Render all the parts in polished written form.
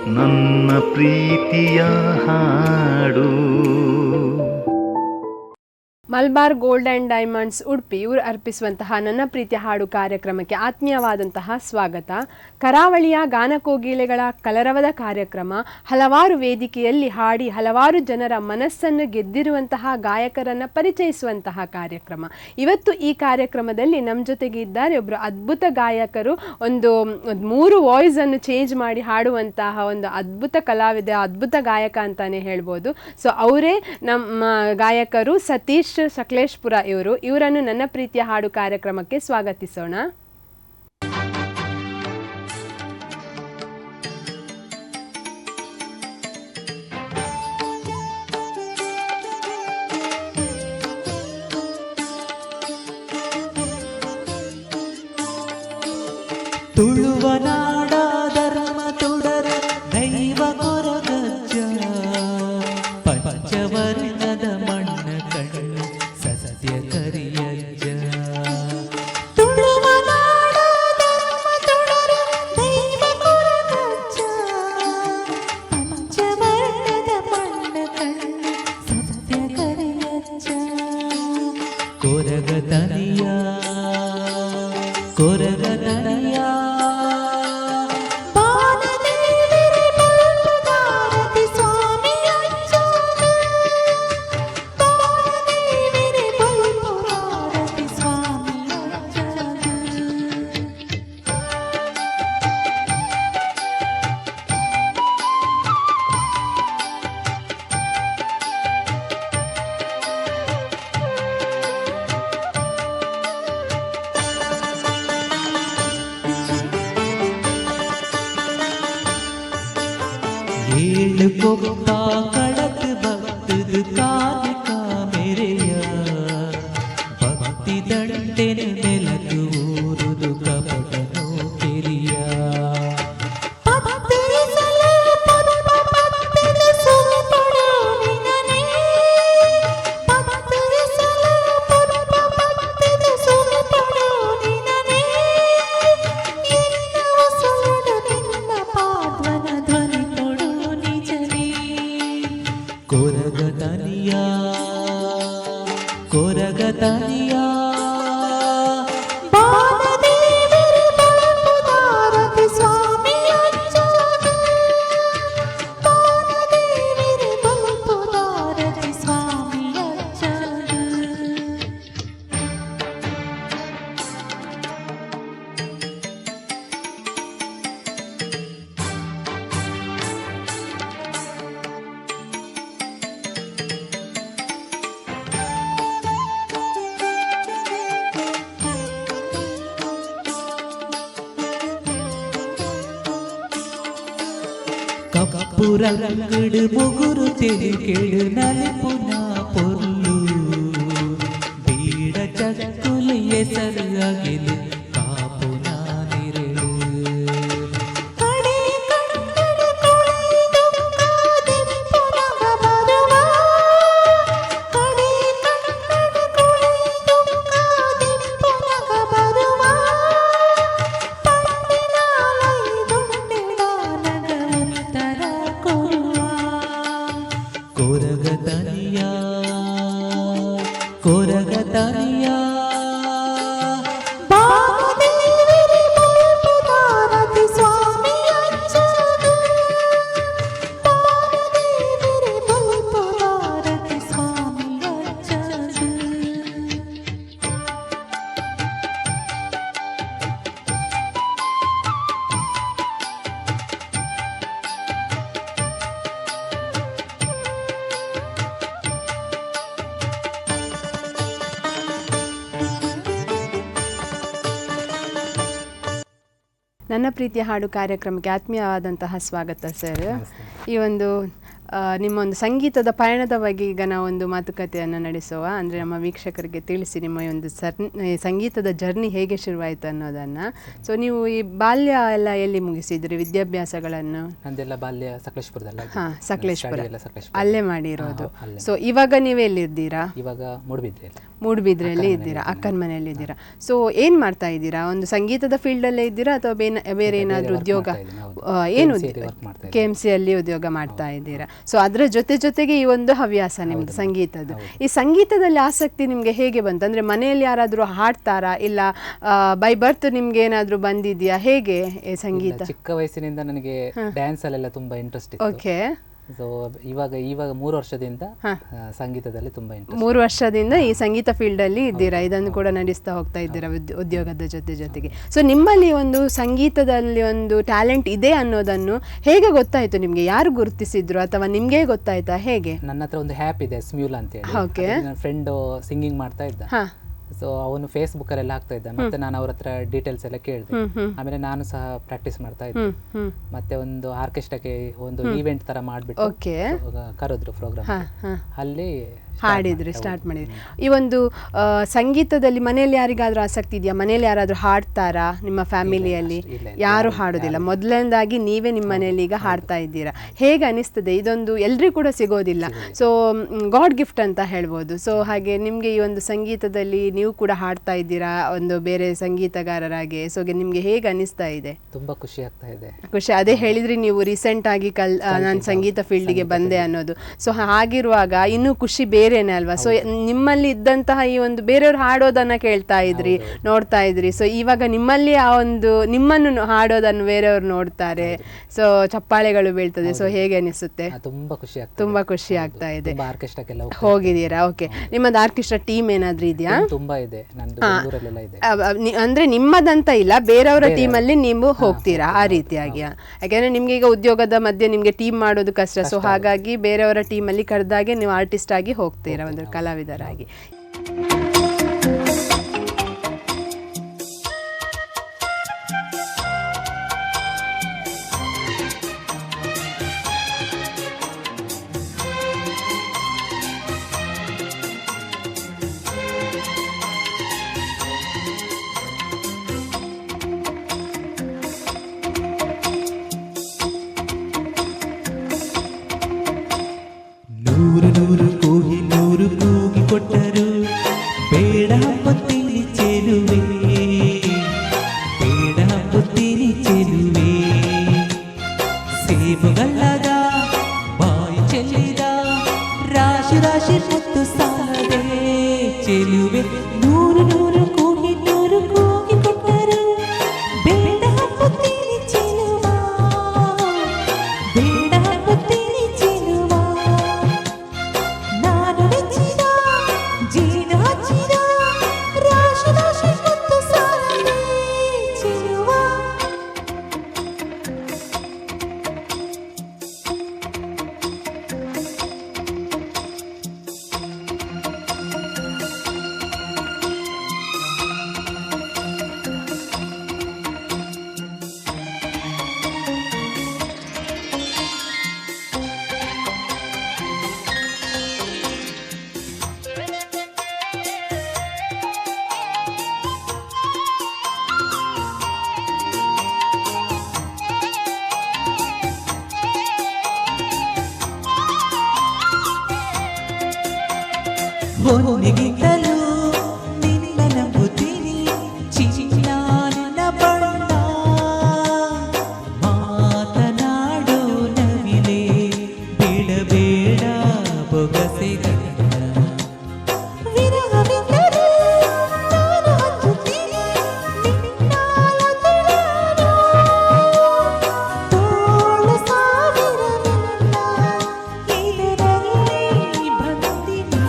ನನ್ನ ಪ್ರೀತಿಯ ಹಾಡು. Malabar gold and diamonds Udupi ಇವರು ಅರ್ಪಿಸುವಂತಹ ನನ್ನ ಪ್ರೀತಿಯ ಹಾಡು ಕಾರ್ಯಕ್ರಮಕ್ಕೆ ಆತ್ಮೀಯವಾದಂತಹ ಸ್ವಾಗತ. ಕರಾವಳಿಯ ಗಾನಕೋಗಿಲೆಗಳ ಕಲರವದ ಕಾರ್ಯಕ್ರಮ. ಹಲವಾರು ವೇದಿಕೆಯಲ್ಲಿ ಹಾಡಿ ಹಲವಾರು ಜನರ ಮನಸ್ಸನ್ನು ಗೆದ್ದಿರುವಂತಹ ಗಾಯಕರನ್ನು ಪರಿಚಯಿಸುವಂತಹ ಕಾರ್ಯಕ್ರಮ. ಇವತ್ತು ಈ ಕಾರ್ಯಕ್ರಮದಲ್ಲಿ ನಮ್ಮ ಜೊತೆಗೆ ಇದ್ದಾರೆ ಒಬ್ಬರು ಅದ್ಭುತ ಗಾಯಕರು. ಒಂದು 3 ವಾಯ್ಸನ್ನು ಚೇಂಜ್ ಮಾಡಿ ಹಾಡುವಂತಹ ಒಂದು ಅದ್ಭುತ ಕಲಾವಿದ, ಅದ್ಭುತ ಗಾಯಕ ಅಂತಾನೆ ಹೇಳ್ಬೋದು. ಸೊ ಅವರೇ ನಮ್ಮ ಗಾಯಕರು ಸತೀಶ್ ಸಕಲೇಶ್ಪುರ. ಇವರನ್ನು ನನ್ನ ಪ್ರೀತಿಯ ಹಾಡು ಕಾರ್ಯಕ್ರಮಕ್ಕೆ ಸ್ವಾಗತಿಸೋಣ. ತುಳುವನಾಡ ಧರ್ಮ ತುಡರ ದೈವ ಕೊರಗಜ್ಜ ಪಂಚವರ್ಣದ ಮಣ್ಣ ಕಣ್ಣು ಸತ್ಯ ಕರಿಯಜ್ಜ. ತುಳುವನಾಡ ಧರ್ಮ ತುಡರ ದೈವ ಕೊರಗಜ್ಜ ಪಂಚವರ್ಣದ ಮಣ್ಣ ಕಣ್ಣು ಸತ್ಯ ಕರಿಯಜ್ಜ. ಕೊರಗತನಿಯ ಕೊರಗತನಿಯ ಏಳು ಕೊಪ್ಪ ಕಳಕ್ ಭಕ್ತದ ಕಾಲಿಕ ಮೇರೆಯ ಭಕ್ತಿ ದಂಡೆನ ನೆಲದು ಊರುದು ಕಪಟನೋ ಕೆರಿಯ. ಕೊರಗತನಿಯ ಕೊರಗತನಿಯ కప్పురంగుడు ముగురు తెరికెడు నలుపున పొర్లు బీడ చక్కులు ఎసరు అగిలు కాపున నిరెడు. ಕೊರಗತನಿಯ ಕೊರಗತನಿಯ ನನ್ನ ಪ್ರೀತಿಯ ಹಾಡು ಕಾರ್ಯಕ್ರಮಕ್ಕೆ ಆತ್ಮೀಯವಾದಂತಹ ಸ್ವಾಗತ ಸರ್. ಈ ಒಂದು ನಿಮ್ಮ ಒಂದು ಸಂಗೀತದ ಪಯಣದ ಬಗ್ಗೆ ಈಗ ನಾವೊಂದು ಮಾತುಕತೆಯನ್ನು ನಡೆಸುವ. ಅಂದರೆ ನಮ್ಮ ವೀಕ್ಷಕರಿಗೆ ತಿಳಿಸಿ ನಿಮ್ಮ ಒಂದು ಸಂಗೀತದ ಜರ್ನಿ ಹೇಗೆ ಶುರುವಾಯಿತು ಅನ್ನೋದನ್ನು. ಸೊ ನೀವು ಈ ಬಾಲ್ಯ ಎಲ್ಲ ಎಲ್ಲಿ ಮುಗಿಸಿದ್ರಿ ವಿದ್ಯಾಭ್ಯಾಸಗಳನ್ನು? ನಂದೆಲ್ಲ ಬಾಲ್ಯ ಸಕಲೇಶ್ಪುರದಲ್ಲಿ. ಹಾಂ, ಸಕಲೇಶ್ಪುರ ಅಲ್ಲೇ ಮಾಡಿರೋದು. ಸೊ ಇವಾಗ ನೀವು ಎಲ್ಲಿದ್ದೀರಾ? ಇವಾಗ ಮೂಡುಬಿದ್ರೆಯಲ್ಲಿ ಇದ್ದೀರಾ, ಅಕ್ಕನ ಮನೆಯಲ್ಲಿ ಇದ್ದೀರಾ. ಸೊ ಏನು ಮಾಡ್ತಾ ಇದ್ದೀರಾ? ಒಂದು ಸಂಗೀತದ ಫೀಲ್ಡಲ್ಲೇ ಇದ್ದೀರಾ ಅಥವಾ ಬೇರೆ ಏನಾದರೂ ಉದ್ಯೋಗ? ಏನು KMC ಅಲ್ಲಿ ಉದ್ಯೋಗ ಮಾಡ್ತಾ ಇದ್ದೀರಾ. ಸೊ ಅದರ ಜೊತೆಗೆ ಈ ಒಂದು ಹವ್ಯಾಸ ನಿಮ್ದು ಸಂಗೀತದ್ದು. ಈ ಸಂಗೀತದಲ್ಲಿ ಆಸಕ್ತಿ ನಿಮಗೆ ಹೇಗೆ ಬಂತು? ಅಂದರೆ ಮನೆಯಲ್ಲಿ ಯಾರಾದರೂ ಹಾಡ್ತಾರಾ ಇಲ್ಲ ಬೈ ಬರ್ತ್ ನಿಮ್ಗೆ ಏನಾದರೂ ಬಂದಿದೆಯಾ? ಹೇಗೆ ಸಂಗೀತ? ಚಿಕ್ಕ ವಯಸ್ಸಿನಿಂದ ನನಗೆ ಡ್ಯಾನ್ಸ್ ಅಲ್ಲೆಲ್ಲ ತುಂಬಾ ಇಂಟ್ರೆಸ್ಟ್ ಇತ್ತು. ಓಕೆ. ಸೊ ಇವಾಗ 3 ವರ್ಷದಿಂದ ಸಂಗೀತದಲ್ಲಿ ತುಂಬಾ ಇಂಟ್ರೆಸ್ಟ್. 3 ವರ್ಷದಿಂದ ಈ ಸಂಗೀತ ಫೀಲ್ಡಲ್ಲಿ ಇದ್ದೀರಾ, ಇದನ್ನು ಕೂಡ ನಡೆಸ್ತಾ ಹೋಗ್ತಾ ಇದ್ದೀರಾ ಉದ್ಯೋಗದ ಜೊತೆಗೆ. ಸೊ ನಿಮ್ಮಲ್ಲಿ ಒಂದು ಸಂಗೀತದಲ್ಲಿ ಒಂದು ಟ್ಯಾಲೆಂಟ್ ಇದೆ ಅನ್ನೋದನ್ನು ಹೇಗೆ ಗೊತ್ತಾಯ್ತು ನಿಮ್ಗೆ? ಯಾರು ಗುರುತಿಸಿದ್ರು ಅಥವಾ ನಿಮ್ಗೆ ಗೊತ್ತಾಯ್ತಾ? ಹೇಗೆ? ನನ್ನ ಹತ್ರ ಒಂದು ಹ್ಯಾಪ್ ಇದೆ, ಸ್ಮ್ಯೂಲ್ ಅಂತ ಹೇಳಿ. ಓಕೆ. ನನ್ನ ಫ್ರೆಂಡ್ ಸಿಂಗಿಂಗ್ ಮಾಡ್ತಾ ಇದ್ದ. ಸೊ ಅವನು ಫೇಸ್ಬುಕ್ ಅಲ್ಲೆಲ್ಲ ಹಾಕ್ತಾ ಇದ್ದ. ಮತ್ತೆ ನಾನು ಅವ್ರ ಹತ್ರ ಡೀಟೇಲ್ಸ್ ಎಲ್ಲ ಕೇಳಿದೆ. ಆಮೇಲೆ ನಾನು ಸಹ ಪ್ರಾಕ್ಟೀಸ್ ಮಾಡ್ತಾ ಇದ್ದೆ. ಮತ್ತೆ ಒಂದು ಆರ್ಕೆಸ್ಟ್ರಾಕ್ಕೆ ಒಂದು ಈವೆಂಟ್ ತರ ಮಾಡ್ಬಿಟ್ಟು ಕರೆದ್ರು ಪ್ರೋಗ್ರಾಮ್. ಅಲ್ಲಿ ಹಾಡಿದ್ರಿ, ಸ್ಟಾರ್ಟ್ ಮಾಡಿದ್ರಿ. ಈ ಒಂದು ಸಂಗೀತದಲ್ಲಿ ಮನೆಯಲ್ಲಿ ಯಾರಿಗಾದ್ರೂ ಆಸಕ್ತಿ ಇದೆಯಾ? ಮನೆಯಲ್ಲಿ ಯಾರಾದ್ರೂ ಹಾಡ್ತಾರಾ ನಿಮ್ಮ ಫ್ಯಾಮಿಲಿಯಲ್ಲಿ? ಯಾರು ಹಾಡೋದಿಲ್ಲ. ಮೊದಲನೇದಾಗಿ ನೀವೇ ನಿಮ್ಮ ಮನೆಯಲ್ಲಿ ಈಗ ಹಾಡ್ತಾ ಇದ್ದೀರಾ. ಹೇಗೆ ಅನಿಸ್ತದೆ? ಇದೊಂದು ಎಲ್ರಿಗೂ ಕೂಡ ಸಿಗೋದಿಲ್ಲ. ಸೊ ಗಾಡ್ ಗಿಫ್ಟ್ ಅಂತ ಹೇಳ್ಬೋದು. ಸೊ ಹಾಗೆ ನಿಮಗೆ ಈ ಒಂದು ಸಂಗೀತದಲ್ಲಿ ನೀವು ಕೂಡ ಹಾಡ್ತಾ ಇದ್ದೀರಾ ಒಂದು ಬೇರೆ ಸಂಗೀತಗಾರರಾಗಿ. ಸೊ ನಿಮ್ಗೆ ಹೇಗೆ ಅನಿಸ್ತಾ ಇದೆ? ತುಂಬಾ ಖುಷಿ ಆಗ್ತಾ ಇದೆ. ಖುಷಿ. ಅದೇ ಹೇಳಿದ್ರಿ ನೀವು ರೀಸೆಂಟ್ ಆಗಿ ನಾನು ಸಂಗೀತ ಫೀಲ್ಡ್ಗೆ ಬಂದೆ ಅನ್ನೋದು. ಸೊ ಹಾಗಿರುವಾಗ ಇನ್ನೂ ಖುಷಿ ಬೇರೆನೆ ಅಲ್ವಾ? ಸೊ ನಿಮ್ಮಲ್ಲಿ ಇದ್ದಂತಹ ಈ ಒಂದು ಬೇರೆಯವ್ರು ಹಾಡೋದನ್ನ ಕೇಳ್ತಾ ಇದ್ರಿ, ನೋಡ್ತಾ ಇದ್ರಿ. ಸೊ ಇವಾಗ ನಿಮ್ಮಲ್ಲಿ ಆ ಒಂದು ನಿಮ್ಮನ್ನು ಹಾಡೋದನ್ನು ಬೇರೆಯವ್ರು ನೋಡ್ತಾರೆ. ಸೊ ಚಪ್ಪಾಳೆಗಳು ಬೀಳ್ತದೆ. ಸೊ ಹೇಗೆ ಅನಿಸುತ್ತೆ? ತುಂಬಾ ಖುಷಿ ಆಗ್ತಾ ಇದೆ. ಹೋಗಿದ್ದೀರಾ? ಓಕೆ. ನಿಮ್ಮದು ಆರ್ಕೆಸ್ಟ್ರಾ ಟೀಮ್ ಏನಾದ್ರೂ ಇದೆಯಾ? ತುಂಬಾ ಇದೆ. ಅಂದ್ರೆ ನಿಮ್ಮದಂತ ಇಲ್ಲ, ಬೇರೆಯವರ ಟೀಮ್ ಅಲ್ಲಿ ನೀವು ಹೋಗ್ತೀರಾ ಆ ರೀತಿಯಾಗಿ? ಯಾಕೆಂದ್ರೆ ನಿಮ್ಗೆ ಈಗ ಉದ್ಯೋಗದ ಮಧ್ಯೆ ನಿಮ್ಗೆ ಟೀಮ್ ಮಾಡೋದು ಕಷ್ಟ. ಸೊ ಹಾಗಾಗಿ ಬೇರೆಯವರ ಟೀಮ್ ಅಲ್ಲಿ ಕರೆದಾಗೆ ನೀವು ಆರ್ಟಿಸ್ಟ್ ಆಗಿ ಹೋಗ್ತೀರಾ, ಒಂದು ಕಲಾವಿದರಾಗಿ. ನೂರು ಕೂಗಿ ನೂರು ಕೂಗಿ ಕೊಟ್ಟರು ಬೇಡ ಪುತ್ತೀನಿ ಚೆಲುವೆ, ಬೇಡ ಪುತ್ತೀನಿ ಚೆಲುವೆ. ಸೇಬುಗಲ್ಲದ ಬಾಯಿ ಚೆಲ್ಲಿದ ರಾಶಿ ರಾಶಿ ಮುತ್ತು ಸಾಲದೆ ಚೆಲುವೆ. ನೂರು ಕೂಗಿ ನೂರು ಕೂಗಿ ಕೊಟ್ಟರು ಬೇಡ ಪುತ್ತೀನಿ ಚೆಲುವ, ಬೇಡ ಪುತ್ತೀನಿ ಚೆಲುವ. ನಾನು ನೆಚ್ಚಿದ ಜೀನು ಹಚ್ಚಿದ ರಾಶಿ ರಾಶಿ ಮುತ್ತು ಸಾಲದೆ ಚೆಲುವ. ಹೊನ್ನೆಗಿಂತಲೂ ನಿನ್ನ ನಂಬುತ್ತೀನಿ ಚಿನ್ನ ನಿನ್ನ ಬಣ್ಣ. ಮಾತನಾಡೋ ನವಿಲೆ ಬಿಡಬೇಡ ಬೊಗಸೆಗನ್ನ. ವಿರಹವಿದ್ದರೂ ನಾನು ಹಚ್ಚುತ್ತೀನಿ ನಿನ್ನ ಲತೆಯನ್ನು. ತೋಳು ಸಾವಿರವಿಲ್ಲ ಇದರಲ್ಲಿ ಬಂದಿನಿ.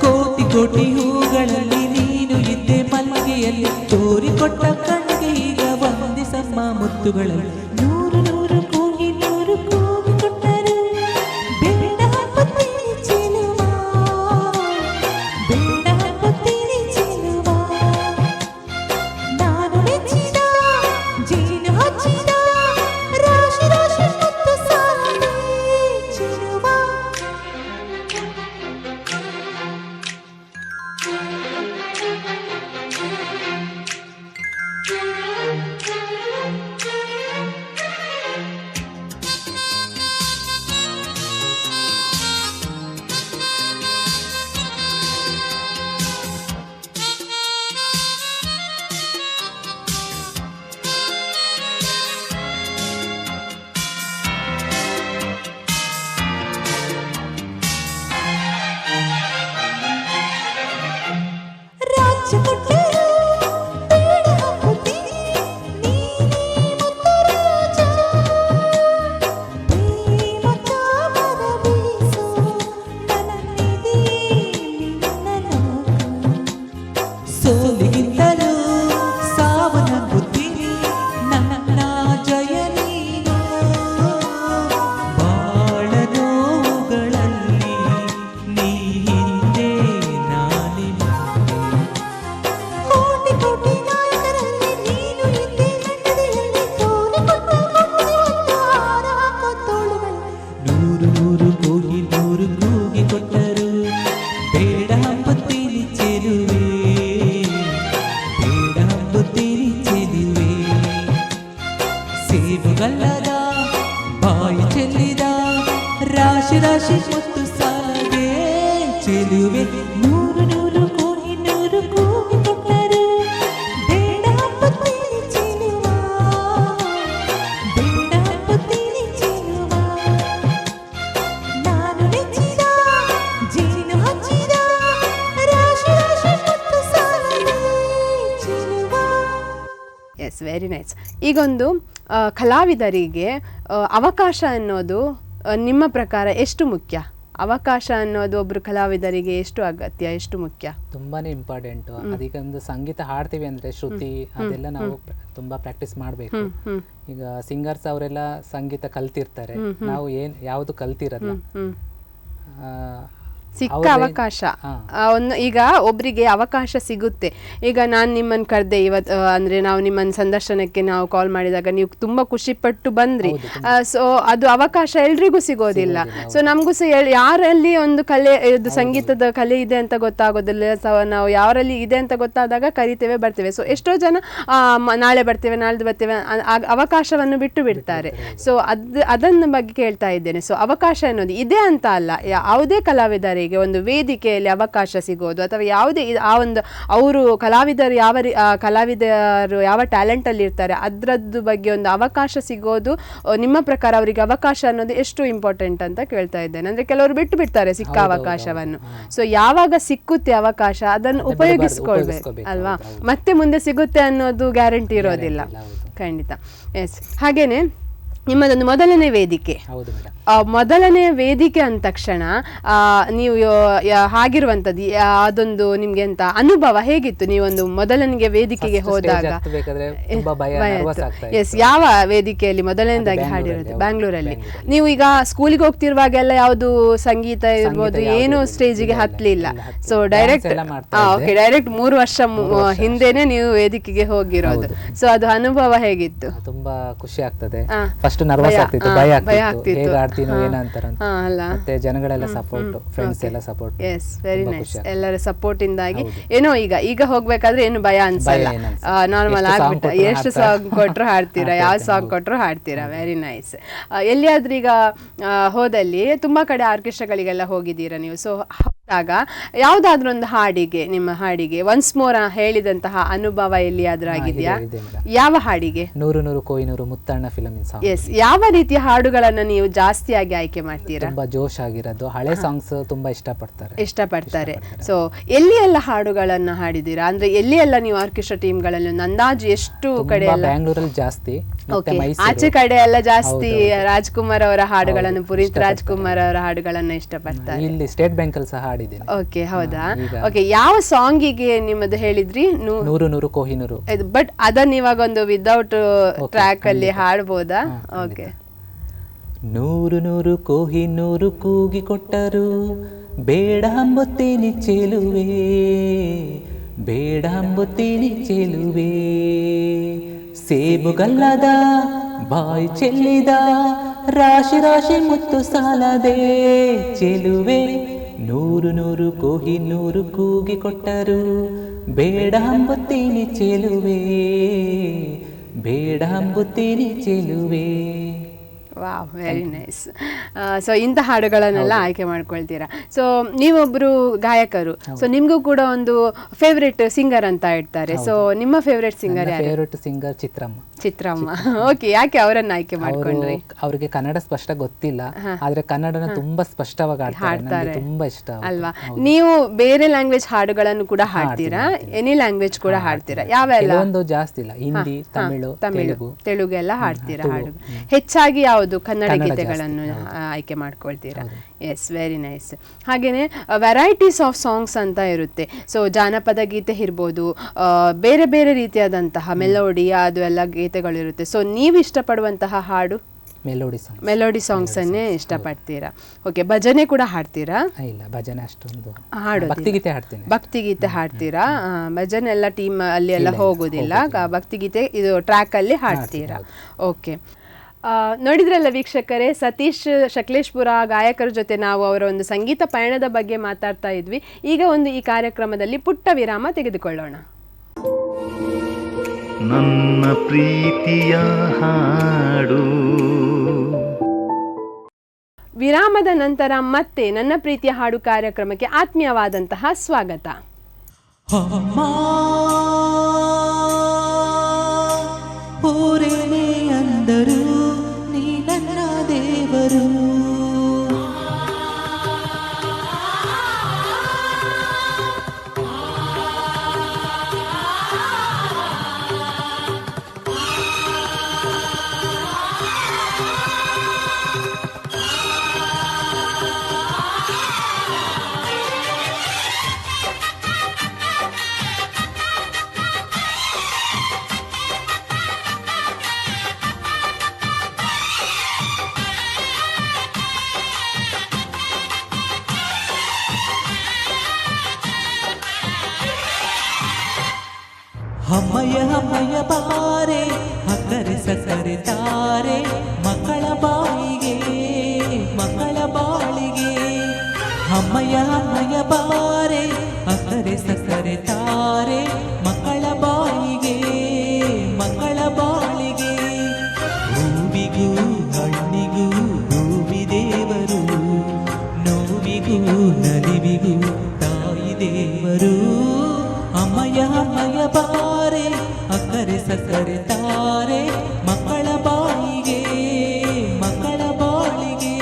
ಕೋಟಿ ಕೋಟಿ ಹೂಗಳಲ್ಲಿ ನೀನು ಇದ್ದೆ ಮಲ್ಲಿಗೆಯಲ್ಲಿ, ತೋರಿಕೊಟ್ಟ ಕಣ್ಣಿಗೆ ಈಗ ವಂದಿಸಮ್ಮ ಮುತ್ತುಗಳಲ್ಲಿ. ನೂರು ಕೂಗಿ ನೂರು ಕೂಗಿ ಕೊಟ್ಟರು ಬೇಡ ಪುತ್ತೀನಿ ಚೆಲುವ, ಬೇಡ ಪುತ್ತೀನಿ ಚೆಲುವ. ನಾನು ನೆಚ್ಚಿದ ಜೀನು ಹಚ್ಚಿದ ರಾಶಿ ರಾಶಿ ಮುತ್ತು ಸಾಲದೆ ಸೇಬುಗಲ್ಲದ ಬಾಯಿ ಚೆಲ್ಲಿದ ರಾಶಿ ರಾಶಿ ಮುತ್ತು ಸಾಲದೆ ಚೆಲುವೆ ನೂರು ನೂರು ಕೋಟಿ ನೂರು ಕೂಗಿ ಕೊಟ್ಟರು ಬೇಡ ಪುತ್ತೀನಿ ಚೆಲುವ ಬೇಡ ಪುತ್ತೀನಿ ಚೆಲುವ ನಾನು ನೆಚ್ಚಿದ ಜೇನು ಹಚ್ಚಿದ ರಾಶಿ ರಾಶಿ ಮುತ್ತು ಸಾಲದೆ ಚೆಲುವ. S, very nice. ಈಗೊಂದು ಕಲಾವಿದರಿಗೆ ಅವಕಾಶ ಅನ್ನೋದು ನಿಮ್ಮ ಪ್ರಕಾರ ಎಷ್ಟು ಮುಖ್ಯ? ಅವಕಾಶ ಅನ್ನೋದು ಒಬ್ರು ಕಲಾವಿದರಿಗೆ ಎಷ್ಟು ಅಗತ್ಯ, ಎಷ್ಟು ಮುಖ್ಯ? ತುಂಬಾನೇ ಇಂಪಾರ್ಟೆಂಟ್. ಅದೀಗ ಒಂದು ಸಂಗೀತ ಹಾಡ್ತೀವಿ ಅಂದ್ರೆ ಶ್ರುತಿ ಅದೆಲ್ಲ ನಾವು ತುಂಬಾ ಪ್ರಾಕ್ಟೀಸ್ ಮಾಡ್ಬೇಕು. ಈಗ ಸಿಂಗರ್ಸ್ ಅವರೆಲ್ಲ ಸಂಗೀತ ಕಲ್ತಿರ್ತಾರೆ, ನಾವು ಯಾವುದು ಕಲ್ತಿರಲ್ಲ. ಸಿಕ್ಕ ಅವಕಾಶ ಒಂದು, ಈಗ ಒಬ್ರಿಗೆ ಅವಕಾಶ ಸಿಗುತ್ತೆ. ಈಗ ನಾನು ನಿಮ್ಮನ್ನು ಕರೆದೆ ಇವತ್ತು, ಅಂದರೆ ನಾವು ನಿಮ್ಮನ್ನು ಸಂದರ್ಶನಕ್ಕೆ ನಾವು ಕಾಲ್ ಮಾಡಿದಾಗ ನೀವು ತುಂಬ ಖುಷಿಪಟ್ಟು ಬಂದ್ರಿ. ಸೊ ಅದು ಅವಕಾಶ ಎಲ್ರಿಗೂ ಸಿಗೋದಿಲ್ಲ. ಸೊ ನಮಗೂ ಸಹ ಯಾರಲ್ಲಿ ಒಂದು ಕಲೆ, ಇದು ಸಂಗೀತದ ಕಲೆ ಇದೆ ಅಂತ ಗೊತ್ತಾಗೋದಿಲ್ಲ. ಸೊ ನಾವು ಯಾರಲ್ಲಿ ಇದೆ ಅಂತ ಗೊತ್ತಾದಾಗ ಕರಿತೇವೆ, ಬರ್ತೇವೆ. ಸೊ ಎಷ್ಟೋ ಜನ ನಾಳೆ ಬರ್ತೇವೆ, ನಾಳ್ದು ಬರ್ತೇವೆ, ಅವಕಾಶವನ್ನು ಬಿಟ್ಟು ಬಿಡ್ತಾರೆ. ಸೊ ಅದನ್ನ ಬಗ್ಗೆ ಕೇಳ್ತಾ ಇದ್ದೇನೆ. ಸೊ ಅವಕಾಶ ಅನ್ನೋದು ಇದೆ ಅಂತ ಅಲ್ಲ, ಯಾವುದೇ ಕಲಾವಿದರಿಗೆ ಒಂದು ವೇದಿಕೆಯಲ್ಲಿ ಅವಕಾಶ ಸಿಗೋದು ಅಥವಾ ಯಾವುದೇ ಆ ಒಂದು ಅವರು ಕಲಾವಿದರು ಕಲಾವಿದರು ಯಾವ ಟ್ಯಾಲೆಂಟ್ ಅಲ್ಲಿ ಇರ್ತಾರೆ ಅದರದ್ದು ಬಗ್ಗೆ ಒಂದು ಅವಕಾಶ ಸಿಗೋದು ನಿಮ್ಮ ಪ್ರಕಾರ ಅವರಿಗೆ ಅವಕಾಶ ಅನ್ನೋದು ಎಷ್ಟು ಇಂಪಾರ್ಟೆಂಟ್ ಅಂತ ಕೇಳ್ತಾ ಇದ್ದೇನೆ. ಅಂದ್ರೆ ಕೆಲವರು ಬಿಟ್ಟು ಬಿಡ್ತಾರೆ ಸಿಕ್ಕ ಅವಕಾಶವನ್ನು. ಸೊ ಯಾವಾಗ ಸಿಕ್ಕುತ್ತೆ ಅವಕಾಶ ಅದನ್ನು ಉಪಯೋಗಿಸ್ಕೊಳ್ಬೇಕು ಅಲ್ವಾ? ಮತ್ತೆ ಮುಂದೆ ಸಿಗುತ್ತೆ ಅನ್ನೋದು ಗ್ಯಾರಂಟಿ ಇರೋದಿಲ್ಲ. ಖಂಡಿತ. ಎಸ್. ಹಾಗೇನೆ ನಿಮ್ಮದೊಂದು ಮೊದಲನೇ ವೇದಿಕೆ, ಮೊದಲನೇ ವೇದಿಕೆ ಅಂದ ತಕ್ಷಣ ನೀವು ಹಾಗಿರುವಂಥದ್ದು ಅದೊಂದು ನಿಮ್ಗೆ ಅಂತ ಅನುಭವ ಹೇಗಿತ್ತು? ನೀವೊಂದು ಮೊದಲನಿಗೆ ವೇದಿಕೆಗೆ ಹೋದಾಗ ಎಸ್, ಯಾವ ವೇದಿಕೆಯಲ್ಲಿ ಮೊದಲನೇದಾಗಿ ಹಾಡಿರೋದು? ಬ್ಯಾಂಗ್ಳೂರಲ್ಲಿ. ನೀವು ಈಗ ಸ್ಕೂಲಿಗೆ ಹೋಗ್ತಿರುವಾಗೆಲ್ಲ ಯಾವುದು ಸಂಗೀತ ಇರ್ಬೋದು ಏನು ಸ್ಟೇಜಿಗೆ ಹತ್ತಲಿಲ್ಲ. ಸೊ ಡೈರೆಕ್ಟ್ ಓಕೆ, ಡೈರೆಕ್ಟ್ 3 ವರ್ಷ ಹಿಂದೆನೆ ನೀವು ವೇದಿಕೆಗೆ ಹೋಗಿರೋದು. ಸೊ ಅದು ಅನುಭವ ಹೇಗಿತ್ತು? ತುಂಬಾ ಖುಷಿ ಆಗ್ತದೆ. ಫಸ್ಟ್ ನರ್ವಸ್ ಆಗ್ತಿತ್ತು, ಭಯ ಆಗ್ತಿತ್ತು, ಹೇಗೆ ಆಡ್ತೀನೋ ಏನಂತಾರ ಅಂತ. ಮತ್ತೆ ಜನಗಳೆಲ್ಲ ಸಪೋರ್ಟ್, ಫ್ರೆಂಡ್ಸ್ ಎಲ್ಲ ಸಪೋರ್ಟ್. Yes, very nice. ಎಲ್ಲರ ಸಪೋರ್ಟ್ ಇಂದಾಗಿ ಏನೋ ಈಗ ಹೋಗ್ಬೇಕಾದ್ರೆ ಏನು ಭಯ ಅನ್ಸಲ್ಲ, ನಾರ್ಮಲ್ ಆಗ್ಬಿಟ್ಟು ಎಷ್ಟು ಸಾಂಗ್ ಕೊಟ್ರು ಹಾಡ್ತೀರಾ, ಯಾವ ಸಾಂಗ್ ಕೊಟ್ರು ಹಾಡ್ತೀರಾ. Very nice. ಎಲ್ಲಿಯಾದ್ರೂ ಈಗ ಹೋದಲ್ಲಿ ತುಂಬಾ ಕಡೆ ಆರ್ಕೆಸ್ಟ್ರಾಗಳಿಗೆಲ್ಲ ಹೋಗಿದ್ದೀರಾ ನೀವು. ಸೊ ಹೋದಾಗ ಯಾವ್ದಾದ್ರು ಒಂದು ಹಾಡಿಗೆ, ನಿಮ್ಮ ಹಾಡಿಗೆ ಒನ್ಸ್ ಮೋರ್ ಹೇಳಿದಂತಹ ಅನುಭವ ಎಲ್ಲಿಯಾದ್ರೂ ಆಗಿದೆಯಾ? ಯಾವ ಹಾಡಿಗೆ? 100 Kohinoor Muttanna film song. Yes. ಯಾವ ರೀತಿಯ ಹಾಡುಗಳನ್ನ ನೀವು ಜಾಸ್ತಿಯಾಗಿ ಆಯ್ಕೆ ಮಾಡ್ತೀರಾ? ತುಂಬಾ ಜೋಶ್ ಆಗಿರೋದು, ಹಳೆ ಸಾಂಗ್ಸ್ ತುಂಬಾ ಇಷ್ಟಪಡ್ತಾರೆ. ಸೊ ಎಲ್ಲಿ ಎಲ್ಲ ಹಾಡುಗಳನ್ನ ಹಾಡಿದೀರಾ? ಅಂದ್ರೆ ಎಲ್ಲಿ ಎಲ್ಲ ನೀವು ಆರ್ಕೆಸ್ಟ್ರಾ ಟೀಮ್ಗಳಲ್ಲಿ ಒಂದು ಅಂದಾಜು ಎಷ್ಟು ಕಡೆ? ಬ್ಯಾಂಗ್ಳೂರಲ್ಲಿ ಜಾಸ್ತಿ, ಆಚೆ ಕಡೆ ಎಲ್ಲ ಜಾಸ್ತಿ ರಾಜ್ಕುಮಾರ್ ಅವರ ಹಾಡುಗಳನ್ನು, ಪುನೀತ್ ರಾಜ್ಕುಮಾರ್ ಅವರ ಹಾಡುಗಳನ್ನ ಇಷ್ಟಪಡ್ತಾರೆ. ಇಲ್ಲಿ ಸ್ಟೇಟ್ ಬ್ಯಾಂಕ್ ಅಲ್ಲಿ ಸಹ ಹಾಡಿದ್ದೀನಿ. ಓಕೆ, ಹೌದಾ? ಓಕೆ, ಯಾವ ಸಾಂಗಿಗೆ ನಿಮ್ಮದು ಹೇಳಿದ್ರಿ? 100 ಕೊಹಿನೂರು. ಬಟ್ ಅದನ್ನ ಇವಾಗ ಒಂದು ವಿದೌಟ್ ಟ್ರ್ಯಾಕ್ ಅಲ್ಲಿ ಹಾಡ್ಬೋದಾ? ಓಕೆ. 100 ಕೊಹಿನೂರು ಕೂಗಿ ಕೊಟ್ಟರು ಬೇಡ ಅಂಬುತ್ತೀನಿ ಚೆಲುವೆ, ಬೇಡ ಅಂಬುತ್ತೀನಿ ಚೆಲುವೆ, ಸೇಬುಗಲ್ಲದ ಬಾಯಿ ಚೆಲ್ಲಿದ ರಾಶಿ ರಾಶಿ ಮುತ್ತು ಸಾಲದೆ ಚೆಲುವೆ, 100 ಕೊಹಿನೂರು ಕೂಗಿ ಕೊಟ್ಟರು ಬೇಡ ಅಂಬುತ್ತೀನಿ ಚೆಲುವೆ, ಬೇಡ ಅಂಬುತ್ತೀನಿ ಚೆಲುವೆ. Wow, very nice. ಸೊ ಇಂಥ ಹಾಡುಗಳನ್ನೆಲ್ಲ ಆಯ್ಕೆ ಮಾಡ್ಕೊಳ್ತೀರಾ. ಸೊ ನೀವೊಬ್ರು ಗಾಯಕರು, ಸೊ ನಿಮ್ಗೂ ಕೂಡ ಒಂದು ಫೇವ್ರೆಟ್ ಸಿಂಗರ್ ಅಂತ ಇರ್ತಾರೆ. ಸೊ ನಿಮ್ಮ ಫೇವ್ರೆಟ್ ಸಿಂಗರ್ ಯಾರು? ಫೇವ್ರೆಟ್ ಸಿಂಗರ್ ಚಿತ್ರಮ್ಮ. ಓಕೆ, ಯಾಕೆ ಅವರನ್ನ ಆಯ್ಕೆ ಮಾಡ್ಕೊಂಡ್ರಿ? ಅವರಿಗೆ ಕನ್ನಡ ಸ್ಪಷ್ಟ ಗೊತ್ತಿಲ್ಲ, ಆದ್ರೆ ಕನ್ನಡನ ತುಂಬಾ ಸ್ಪಷ್ಟವಾಗಿ ಹಾಡ್ತಾರೆ, ತುಂಬಾ ಇಷ್ಟ ಅಲ್ವಾ? ನೀವು ಬೇರೆ ಲ್ಯಾಂಗ್ವೇಜ್ ಹಾಡುಗಳನ್ನು ಕೂಡ ಹಾಡ್ತೀರಾ? ಎನಿ ಲ್ಯಾಂಗ್ವೇಜ್ ಕೂಡ ಹಾಡ್ತೀರಾ? ಯಾವೆಲ್ಲ? ಒಂದು ಜಾಸ್ತಿ ಇಲ್ಲ, ಹಿಂದಿ, ತಮಿಳು, ತೆಲುಗು ಎಲ್ಲ ಹಾಡ್ತೀರಾ? ಹಾಡು ಹೆಚ್ಚಾಗಿ ಯಾವುದು? ಕನ್ನಡ ಗೀತೆಗಳನ್ನು ಆಯ್ಕೆ ಮಾಡ್ಕೊಳ್ತೀರಾ? Yes, very nice. ಹಾಗೇನೆ ವೆರೈಟೀಸ್ ಆಫ್ ಸಾಂಗ್ಸ್ ಅಂತ ಇರುತ್ತೆ. ಸೊ ಜಾನಪದ ಗೀತೆ ಇರ್ಬೋದು, ಬೇರೆ ಬೇರೆ ರೀತಿಯಾದಂತಹ ಮೆಲೋಡಿ ಅದು ಎಲ್ಲ ಗೀತೆಗಳಿರುತ್ತೆ. ಸೊ ನೀವು ಇಷ್ಟಪಡುವಂತಹ ಹಾಡು? ಮೆಲೋಡಿ ಸಾಂಗ್ಸ್ ಅನ್ನೇ ಇಷ್ಟಪಡ್ತೀರಾ? ಓಕೆ. ಭಜನೆ ಕೂಡ ಹಾಡ್ತೀರಾ? ಇಲ್ಲ, ಭಜನೆ ಅಷ್ಟೊಂದು ಹಾಡೋದು, ಭಕ್ತಿಗೀತೆ ಹಾಡ್ತೀರಾ? ಭಜನೆ ಎಲ್ಲ ಟೀಮ್ ಅಲ್ಲಿ ಎಲ್ಲ ಹೋಗೋದಿಲ್ಲ, ಭಕ್ತಿಗೀತೆ ಇದು ಟ್ರ್ಯಾಕ್ ಅಲ್ಲಿ ಹಾಡ್ತೀರಾ? ಓಕೆ. ನೋಡಿದ್ರಲ್ಲ ವೀಕ್ಷಕರೇ, ಸತೀಶ್ ಶಕ್ಲೇಶ್ಪುರ ಗಾಯಕರ ಜೊತೆ ನಾವು ಅವರ ಒಂದು ಸಂಗೀತ ಪಯಣದ ಬಗ್ಗೆ ಮಾತಾಡ್ತಾ ಇದ್ವಿ. ಈಗ ಈ ಕಾರ್ಯಕ್ರಮದಲ್ಲಿ ಪುಟ್ಟ ವಿರಾಮ ತೆಗೆದುಕೊಳ್ಳೋಣ. ನನ್ನ ಪ್ರೀತಿಯ ಹಾಡು. ವಿರಾಮದ ನಂತರ ಮತ್ತೆ ನನ್ನ ಪ್ರೀತಿಯ ಹಾಡು ಕಾರ್ಯಕ್ರಮಕ್ಕೆ ಆತ್ಮೀಯವಾದಂತಹ ಸ್ವಾಗತ. ಊರೇನೇ ಅಂದರು ನೀ ನನ್ನ ದೇವರು, ಅಮ್ಮಯ್ಯ ಅಮ್ಮಯ್ಯ ಬಾರೆ ಅಕ್ಕರೆ ಸಕ್ಕರೆ ತಾರೆ ಮಕ್ಕಳ ಬಾಯಿಗೆ ಮಕ್ಕಳ ಬಾಳಿಗೆ. ಅಮ್ಮಯ್ಯ ಅಮ್ಮಯ್ಯ ಬಾರೆ ಅಕ್ಕರೆ ಸಕ್ಕರೆ ತಾರೆ ಮಕ್ಕಳ ಬಾಯಿಗೆ ಮಕ್ಕಳ ಬಾಳಿಗೆ. ಹೂವಿಗೂ ಹಣ್ಣಿಗೂ ಭೂಮಿ ದೇವರು, ನೋವಿಗೂ ನಲಿವಿಗೂ ತಾಯಿ ದೇವರು. ಅಮ್ಮಯ್ಯ ಅಮ್ಮಯ್ಯ ಬಾರೆ ಅಕ್ಕರೆ ಸಕ್ಕರೆ ತಾರೆ ಮಕ್ಕಳ ಬಾಯಿಗೆ ಮಕ್ಕಳ ಬಾಳಿಗೆ.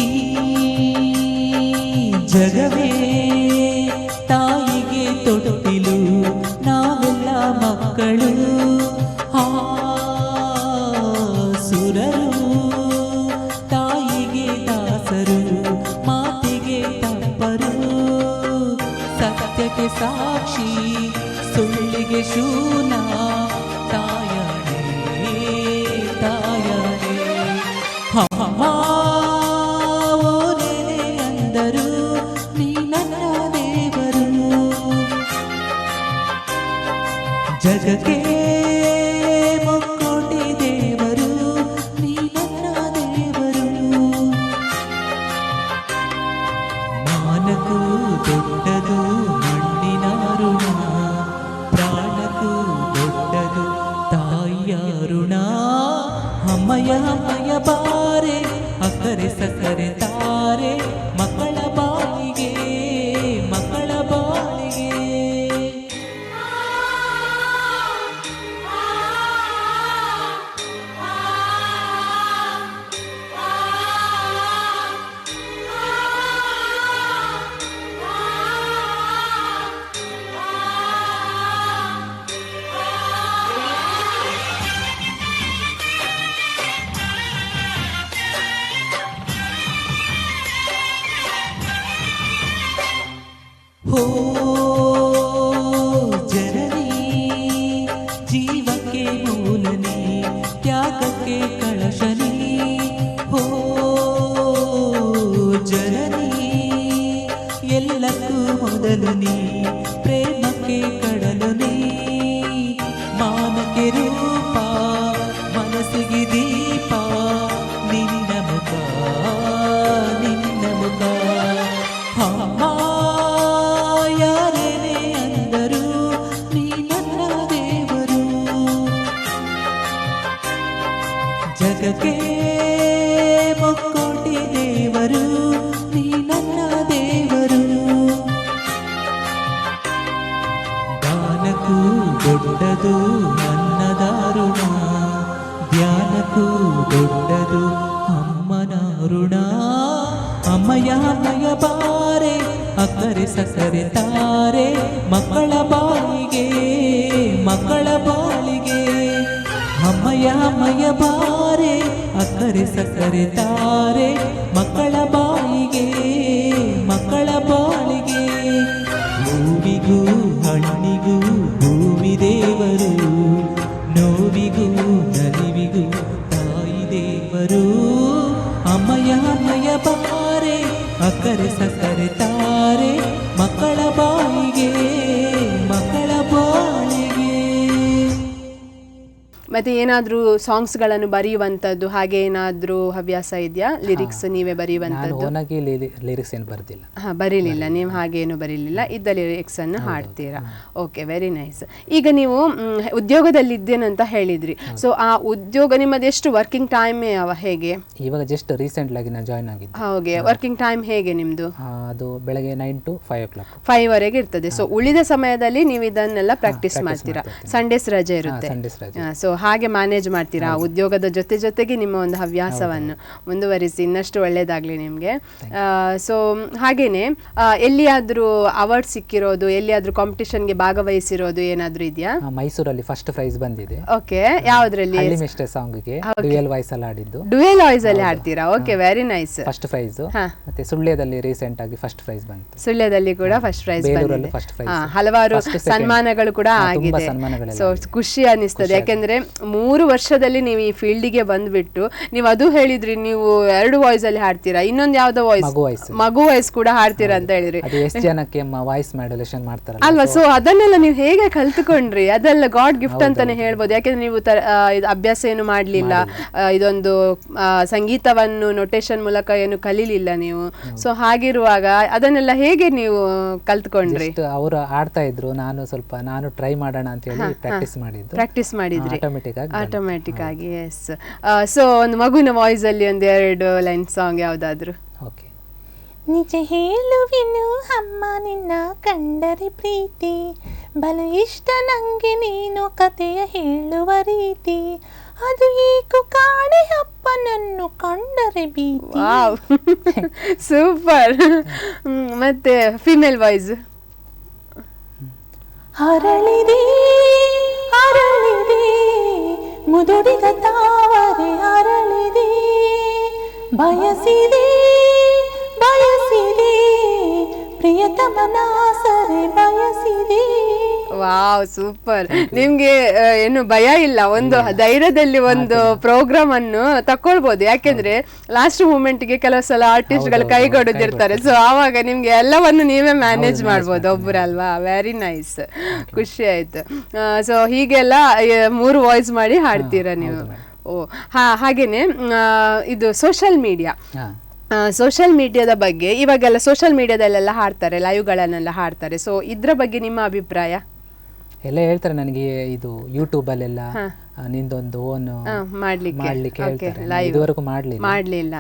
ಈ ಜಗವೇ ತಾಯಿಗೆ ತೊಟ್ಟಿಲು, ನಾವೆಲ್ಲ ಮಕ್ಕಳು ಆ ಸುರರು ತಾಯಿಗೆ ದಾಸರು, ಮಾತಿಗೆ ತಪ್ಪರು, ಸತ್ಯಕ್ಕೆ ಸಾಕ್ಷಿ ಸುಳ್ಳಿಗೆ ಶೂನ. ತಾಯಣೆ ತಾಯಣೆ ಅಮ್ಮ ಜಗಕ್ಕೆ ಮುಕ್ಕೋಟಿ ದೇವರು ನೀ ನನ್ನ ದೇವರು. ಮಾನಕ್ಕೂ ದೊಡ್ಡದು ಮಣ್ಣಿನ ಋಣ, ಪ್ರಾಣಕ್ಕೂ ದೊಡ್ಡದು ತಾಯಿಯ ಋಣ. ಅಮ್ಮಯ್ಯ ಅಮ್ಮಯ್ಯ ಬಾರೆ ಅಕ್ಕರೆ ಸಕ್ಕರೆ ತಾರೆ ಮಕ್ಕಳ ಬಾಯಿಗೆ ಮಕ್ಕಳ ಬಾಳಿಗೆ. ಹೋ ಜನನಿ ಜೀವಕ್ಕೆ ಮೂಲನಿ, ತ್ಯಾಗಕ್ಕೆ ಕಳಶನಿ. ಹೋ ಜನನಿ ಎಲ್ಲಕ್ಕೂ ಮೊದಲು ನೀ, ಪ್ರೇಮಕ್ಕೆ ಕಡಲು ನೀ. ಮಾನಕ್ಕೆ ರೂಪ ಮನಸ್ಸಿಗೆ ದೀಪ, ನಿನ್ನ ಮುಖ ನಿನ್ನ ಮುಖ. ಅಮ್ಮ ಯಾರೇನೇ ಅಂದರು ನೀ ನನ್ನ ದೇವರು, ಜಗಕ್ಕೆ ಮುಕ್ಕೋಟಿ ದೇವರು ನೀ ನನ್ನ ದೇವರು. ದಾನಕ್ಕೂ ದೊಡ್ಡದು ನನ್ನ ದಾರುಣ, ಧ್ಯಾನಕ್ಕೂ ದೊಡ್ಡದು ಅಮ್ಮನ ಋಣ. ಅಮ್ಮಯ್ಯ ಅಮ್ಮಯ್ಯ ಬಾರೆ ಅಕ್ಕರೆ ಸಕ್ಕರೆ ತಾರೆ ಮಕ್ಕಳ ಬಾಯಿಗೆ ಮಕ್ಕಳ ಬಾಳಿಗೆ. ಅಮ್ಮಯ್ಯ ಅಮ್ಮಯ್ಯ ಬಾರೆ ಅಕ್ಕರೆ ಸಕ್ಕರೆ ತಾರೆ ಮಕ್ಕಳ ಬಾಯಿಗೆ ಮಕ್ಕಳ ಬಾಳಿಗೆ. ಹೂವಿಗೂ ಹಣ್ಣಿಗೂ ಭೂಮಿ ದೇವರು, ನೋವಿಗೂ ಅಮ್ಮಯ್ಯ ಅಮ್ಮಯ್ಯ ಬಾರೆ ಅಕ್ಕರೆ ಸಕ್ಕರೆ ತಾರೆ ಮಕ್ಕಳ ಬಾಯಿಗೆ ಮಕ್ಕಳ ಬಾಳಿಗೆ. ಮತ್ತೆ ಏನಾದ್ರೂ ಸಾಂಗ್ಸ್ಗಳನ್ನು ಬರೆಯುವಂಥದ್ದು ಹಾಗೆ ಏನಾದ್ರೂ ಹವ್ಯಾಸ ಇದೆಯಾ? ಲಿರಿಕ್ಸ್ ನೀವೇ ಬರೆಯುವಂಥದ್ದು? ಓನಾಗಿ ಲಿರಿಕ್ಸ್ ಏನು ಬರ್ದಿಲ್ಲ. ಬರೀಲಿಲ್ಲ ನೀವು, ಹಾಗೇನು ಬರೀಲಿಲ್ಲ, ಇದ್ದ ಲಿರಿಕ್ಸ್ ಅನ್ನು ಹಾಡ್ತೀರಾ. Okay, very nice. ಈಗ ನೀವು ಉದ್ಯೋಗದಲ್ಲಿ ಇದ್ದೇನಂತ ಹೇಳಿದ್ರಿ. ಸೊ ಆ ಉದ್ಯೋಗ ನಿಮ್ಮದು ಎಷ್ಟು ವರ್ಕಿಂಗ್ ಟೈಮ್ ಹೇಗೆ? ಇವಾಗ ಜಸ್ಟ್ ರೀಸೆಂಟ್ ಆಗಿ ನಾನು ಜಾಯ್ನ್ ಆಗಿದ್ದೆ. ಹಾಗೆ ವರ್ಕಿಂಗ್ ಟೈಮ್ ಹೇಗೆ ನಿಮ್ದು? ಅದು ಬೆಳಗ್ಗೆ 9 to 5 o'clock 5 ವರೆಗೆ ಇರ್ತದೆ. ಸೊ ಉಳಿದ ಸಮಯದಲ್ಲಿ ನೀವು ಇದನ್ನೆಲ್ಲ ಪ್ರಾಕ್ಟೀಸ್ ಮಾಡ್ತೀರಾ? ಸಂಡೇಸ್ ರಜೆ ಇರುತ್ತೆ. ಸೊ ಹಾಗೆ ಮ್ಯಾನೇಜ್ ಮಾಡ್ತೀರಾ ಉದ್ಯೋಗದ ಜೊತೆಗೆ ನಿಮ್ಮ ಒಂದು ಹವ್ಯಾಸವನ್ನು ಮುಂದುವರಿಸಿ, ಇನ್ನಷ್ಟು ಒಳ್ಳೇದಾಗ್ಲಿ ನಿಮ್ಗೆ. ಸೊ ಹಾಗೇನೆ ಎಲ್ಲಿಯಾದ್ರೂ ಅವಾರ್ಡ್ ಸಿಕ್ಕಿರೋದು, ಎಲ್ಲಿಯಾದ್ರೂ ಕಾಂಪಿಟಿಷನ್ಗೆ ಭಾಗವಹಿಸಿರೋದು ಏನಾದ್ರೂ ಇದೆಯಾ? ಮೈಸೂರಲ್ಲಿ ಫಸ್ಟ್ ಪ್ರೈಸ್ ಬಂದಿದೆ. ಓಕೆ, ಯಾವ್ದ್ರಲ್ಲಿ? ಮಿಸ್ಟರ್ ಸಾಂಗ್ಗೆ ಡ್ಯುಯಲ್ ವಾಯ್ಸ್ ಅಲ್ಲಿ ಆಡಿದ್ದು. ಡ್ಯುಯಲ್ ವಾಯ್ಸ್ ಅಲ್ಲಿ ಹಾಡ್ತೀರಾ? Okay, very nice. First prize. ಮತ್ತೆ ಸುಳ್ಯದಲ್ಲಿ ರೀಸೆಂಟ್ ಆಗಿ ಫಸ್ಟ್ ಪ್ರೈಸ್ ಬಂತು. ಸುಳ್ಯದಲ್ಲಿ ಕೂಡ ಫಸ್ಟ್ ಪ್ರೈಸ್ ಬಂದಿದೆ. First prize. ಹಲವಾರು ಸನ್ಮಾನಗಳು ಕೂಡ ಆಗಿದೆ. ಸೊ ಖುಷಿ ಅನಿಸ್ತದೆ, ಯಾಕೆಂದ್ರೆ 3 ವರ್ಷದಲ್ಲಿ ನೀವು ಈ ಫೀಲ್ಡಿಗೆ ಬಂದ್ಬಿಟ್ಟು ನೀವು ಅದು ಹೇಳಿದ್ರಿ, ನೀವು 2 ವಾಯ್ಸ್ ಅಲ್ಲಿ ಹಾಡ್ತೀರಾ, ಇನ್ನೊಂದು ಯಾವ್ದೋ ಮಗು ವಾಯ್ಸ್ ಕೂಡ ಹಾಡ್ತೀರಾ ಅಂತ ಹೇಳಿದ್ರಿ. ಎಷ್ಟು ಜನಕ್ಕೆ ವಾಯ್ಸ್ ಮಾಡ್ಯುಲೇಷನ್ ಮಾಡ್ತಾರಲ್ಲ ಅಲ್ವಾ? ಸೊ ಅದನ್ನೆಲ್ಲ ನೀವು ಹೇಗೆ ಕಲ್ತ್ಕೊಂಡ್ರಿ? ಅದೆಲ್ಲ ಗಾಡ್ ಗಿಫ್ಟ್ ಅಂತಾನೆ ಹೇಳ್ಬೋದು, ಯಾಕೆಂದ್ರೆ ನೀವು ಅಭ್ಯಾಸ ಏನು ಮಾಡ್ಲಿಲ್ಲ, ಇದೊಂದು ಸಂಗೀತವನ್ನು ನೊಟೇಶನ್ ಮೂಲಕ ಏನು ಕಲೀಲಿಲ್ಲ ನೀವು. ಸೊ ಹಾಗಿರುವಾಗ ಅದನ್ನೆಲ್ಲ ಹೇಗೆ ನೀವು ಕಲ್ತ್ಕೊಂಡ್ರಿ? ಅವರು ಆಡ್ತಾ ಇದ್ರು, ನಾನು ಟ್ರೈ ಮಾಡೋಣ ಅಂತ ಹೇಳಿ ಪ್ರಾಕ್ಟೀಸ್ ಮಾಡಿದ್ರಿ ಆಟೋಮ್ಯಾಟಿಕ್ ಆಗಿ. ಎಸ್. ಸೊ ಒಂದು ಮಗುವಿನ ವಾಯ್ಸ್ ಅಲ್ಲಿ ಒಂದು 2 ಲೈನ್ ಸಾಂಗ್ ಯಾವ್ದಾದ್ರು? ಓಕೆ. ನಿಜ ಹೇಳುವೆನು ಅಮ್ಮ ನಿನ್ನ ಕಂಡರೆ ಪ್ರೀತಿ, ಬಲು ಇಷ್ಟ ನಂಗೆ ನೀನು ಕಥೆಯ ಹೇಳುವ ರೀತಿ, ಅದು ಏಕು ಕಾಣೆ ಅಪ್ಪನನ್ನು ಕಂಡರೆ ಭೀತಿ. Wow, super. ಮತ್ತೆ ಫಿಮೇಲ್ ವಾಯ್ಸ್? ಅರಳಿದೆ ಅರಳಿದೆ ಮುದುಡಿದ ತಾವರೆ ಅರಳಿದೆ, ಬಯಸಿದೆ ಬಯಸಿದೆ ಪ್ರಿಯತಮನ ಸರೆ ಬಯಸಿದೆ. Wow, super. ನಿಮ್ಗೆ ಏನು ಭಯ ಇಲ್ಲ, ಒಂದು ಧೈರ್ಯದಲ್ಲಿ ಒಂದು ಪ್ರೋಗ್ರಾಮ್ ಅನ್ನು ತಕೊಳ್ಬಹುದು. ಯಾಕೆಂದ್ರೆ ಲಾಸ್ಟ್ ಮೂಮೆಂಟ್ ಗೆ ಕೆಲವು ಸಲ ಆರ್ಟಿಸ್ಟ್ ಗಳು ಕೈಗೊಡುದಿರ್ತಾರೆ. ಸೊ ಆವಾಗ ನಿಮ್ಗೆ ಎಲ್ಲವನ್ನು ನೀವೇ ಮ್ಯಾನೇಜ್ ಮಾಡ್ಬೋದು ಒಬ್ಬರಲ್ವಾ? ವೆರಿ ನೈಸ್, ಖುಷಿ ಆಯ್ತು. ಸೊ ಹೀಗೆಲ್ಲ 3 ವಾಯ್ಸ್ ಮಾಡಿ ಹಾಡ್ತೀರಾ ನೀವು? ಓ ಹಾಗೇನೆ ಇದು ಸೋಷಿಯಲ್ ಮೀಡಿಯಾದ ಬಗ್ಗೆ ಇವಾಗೆಲ್ಲ ಸೋಷಿಯಲ್ ಮೀಡಿಯಾದಲ್ಲೆಲ್ಲ ಹಾಡ್ತಾರೆ, ಲೈವ್ಗಳನ್ನೆಲ್ಲ ಹಾಡ್ತಾರೆ. ಸೊ ಇದ್ರ ಬಗ್ಗೆ ನಿಮ್ಮ ಅಭಿಪ್ರಾಯ? ಎಲ್ಲ ಹೇಳ್ತಾರೆ ನನಗೆ, ಇದು ಯೂಟ್ಯೂಬ್ ಅಲ್ಲೆಲ್ಲ ನಿಂದೊಂದು ಓನ್ ಮಾಡ್ಲಿಕ್ಕೆ ಇದುವರೆಗೂ ಮಾಡ್ಲಿಲ್ಲ.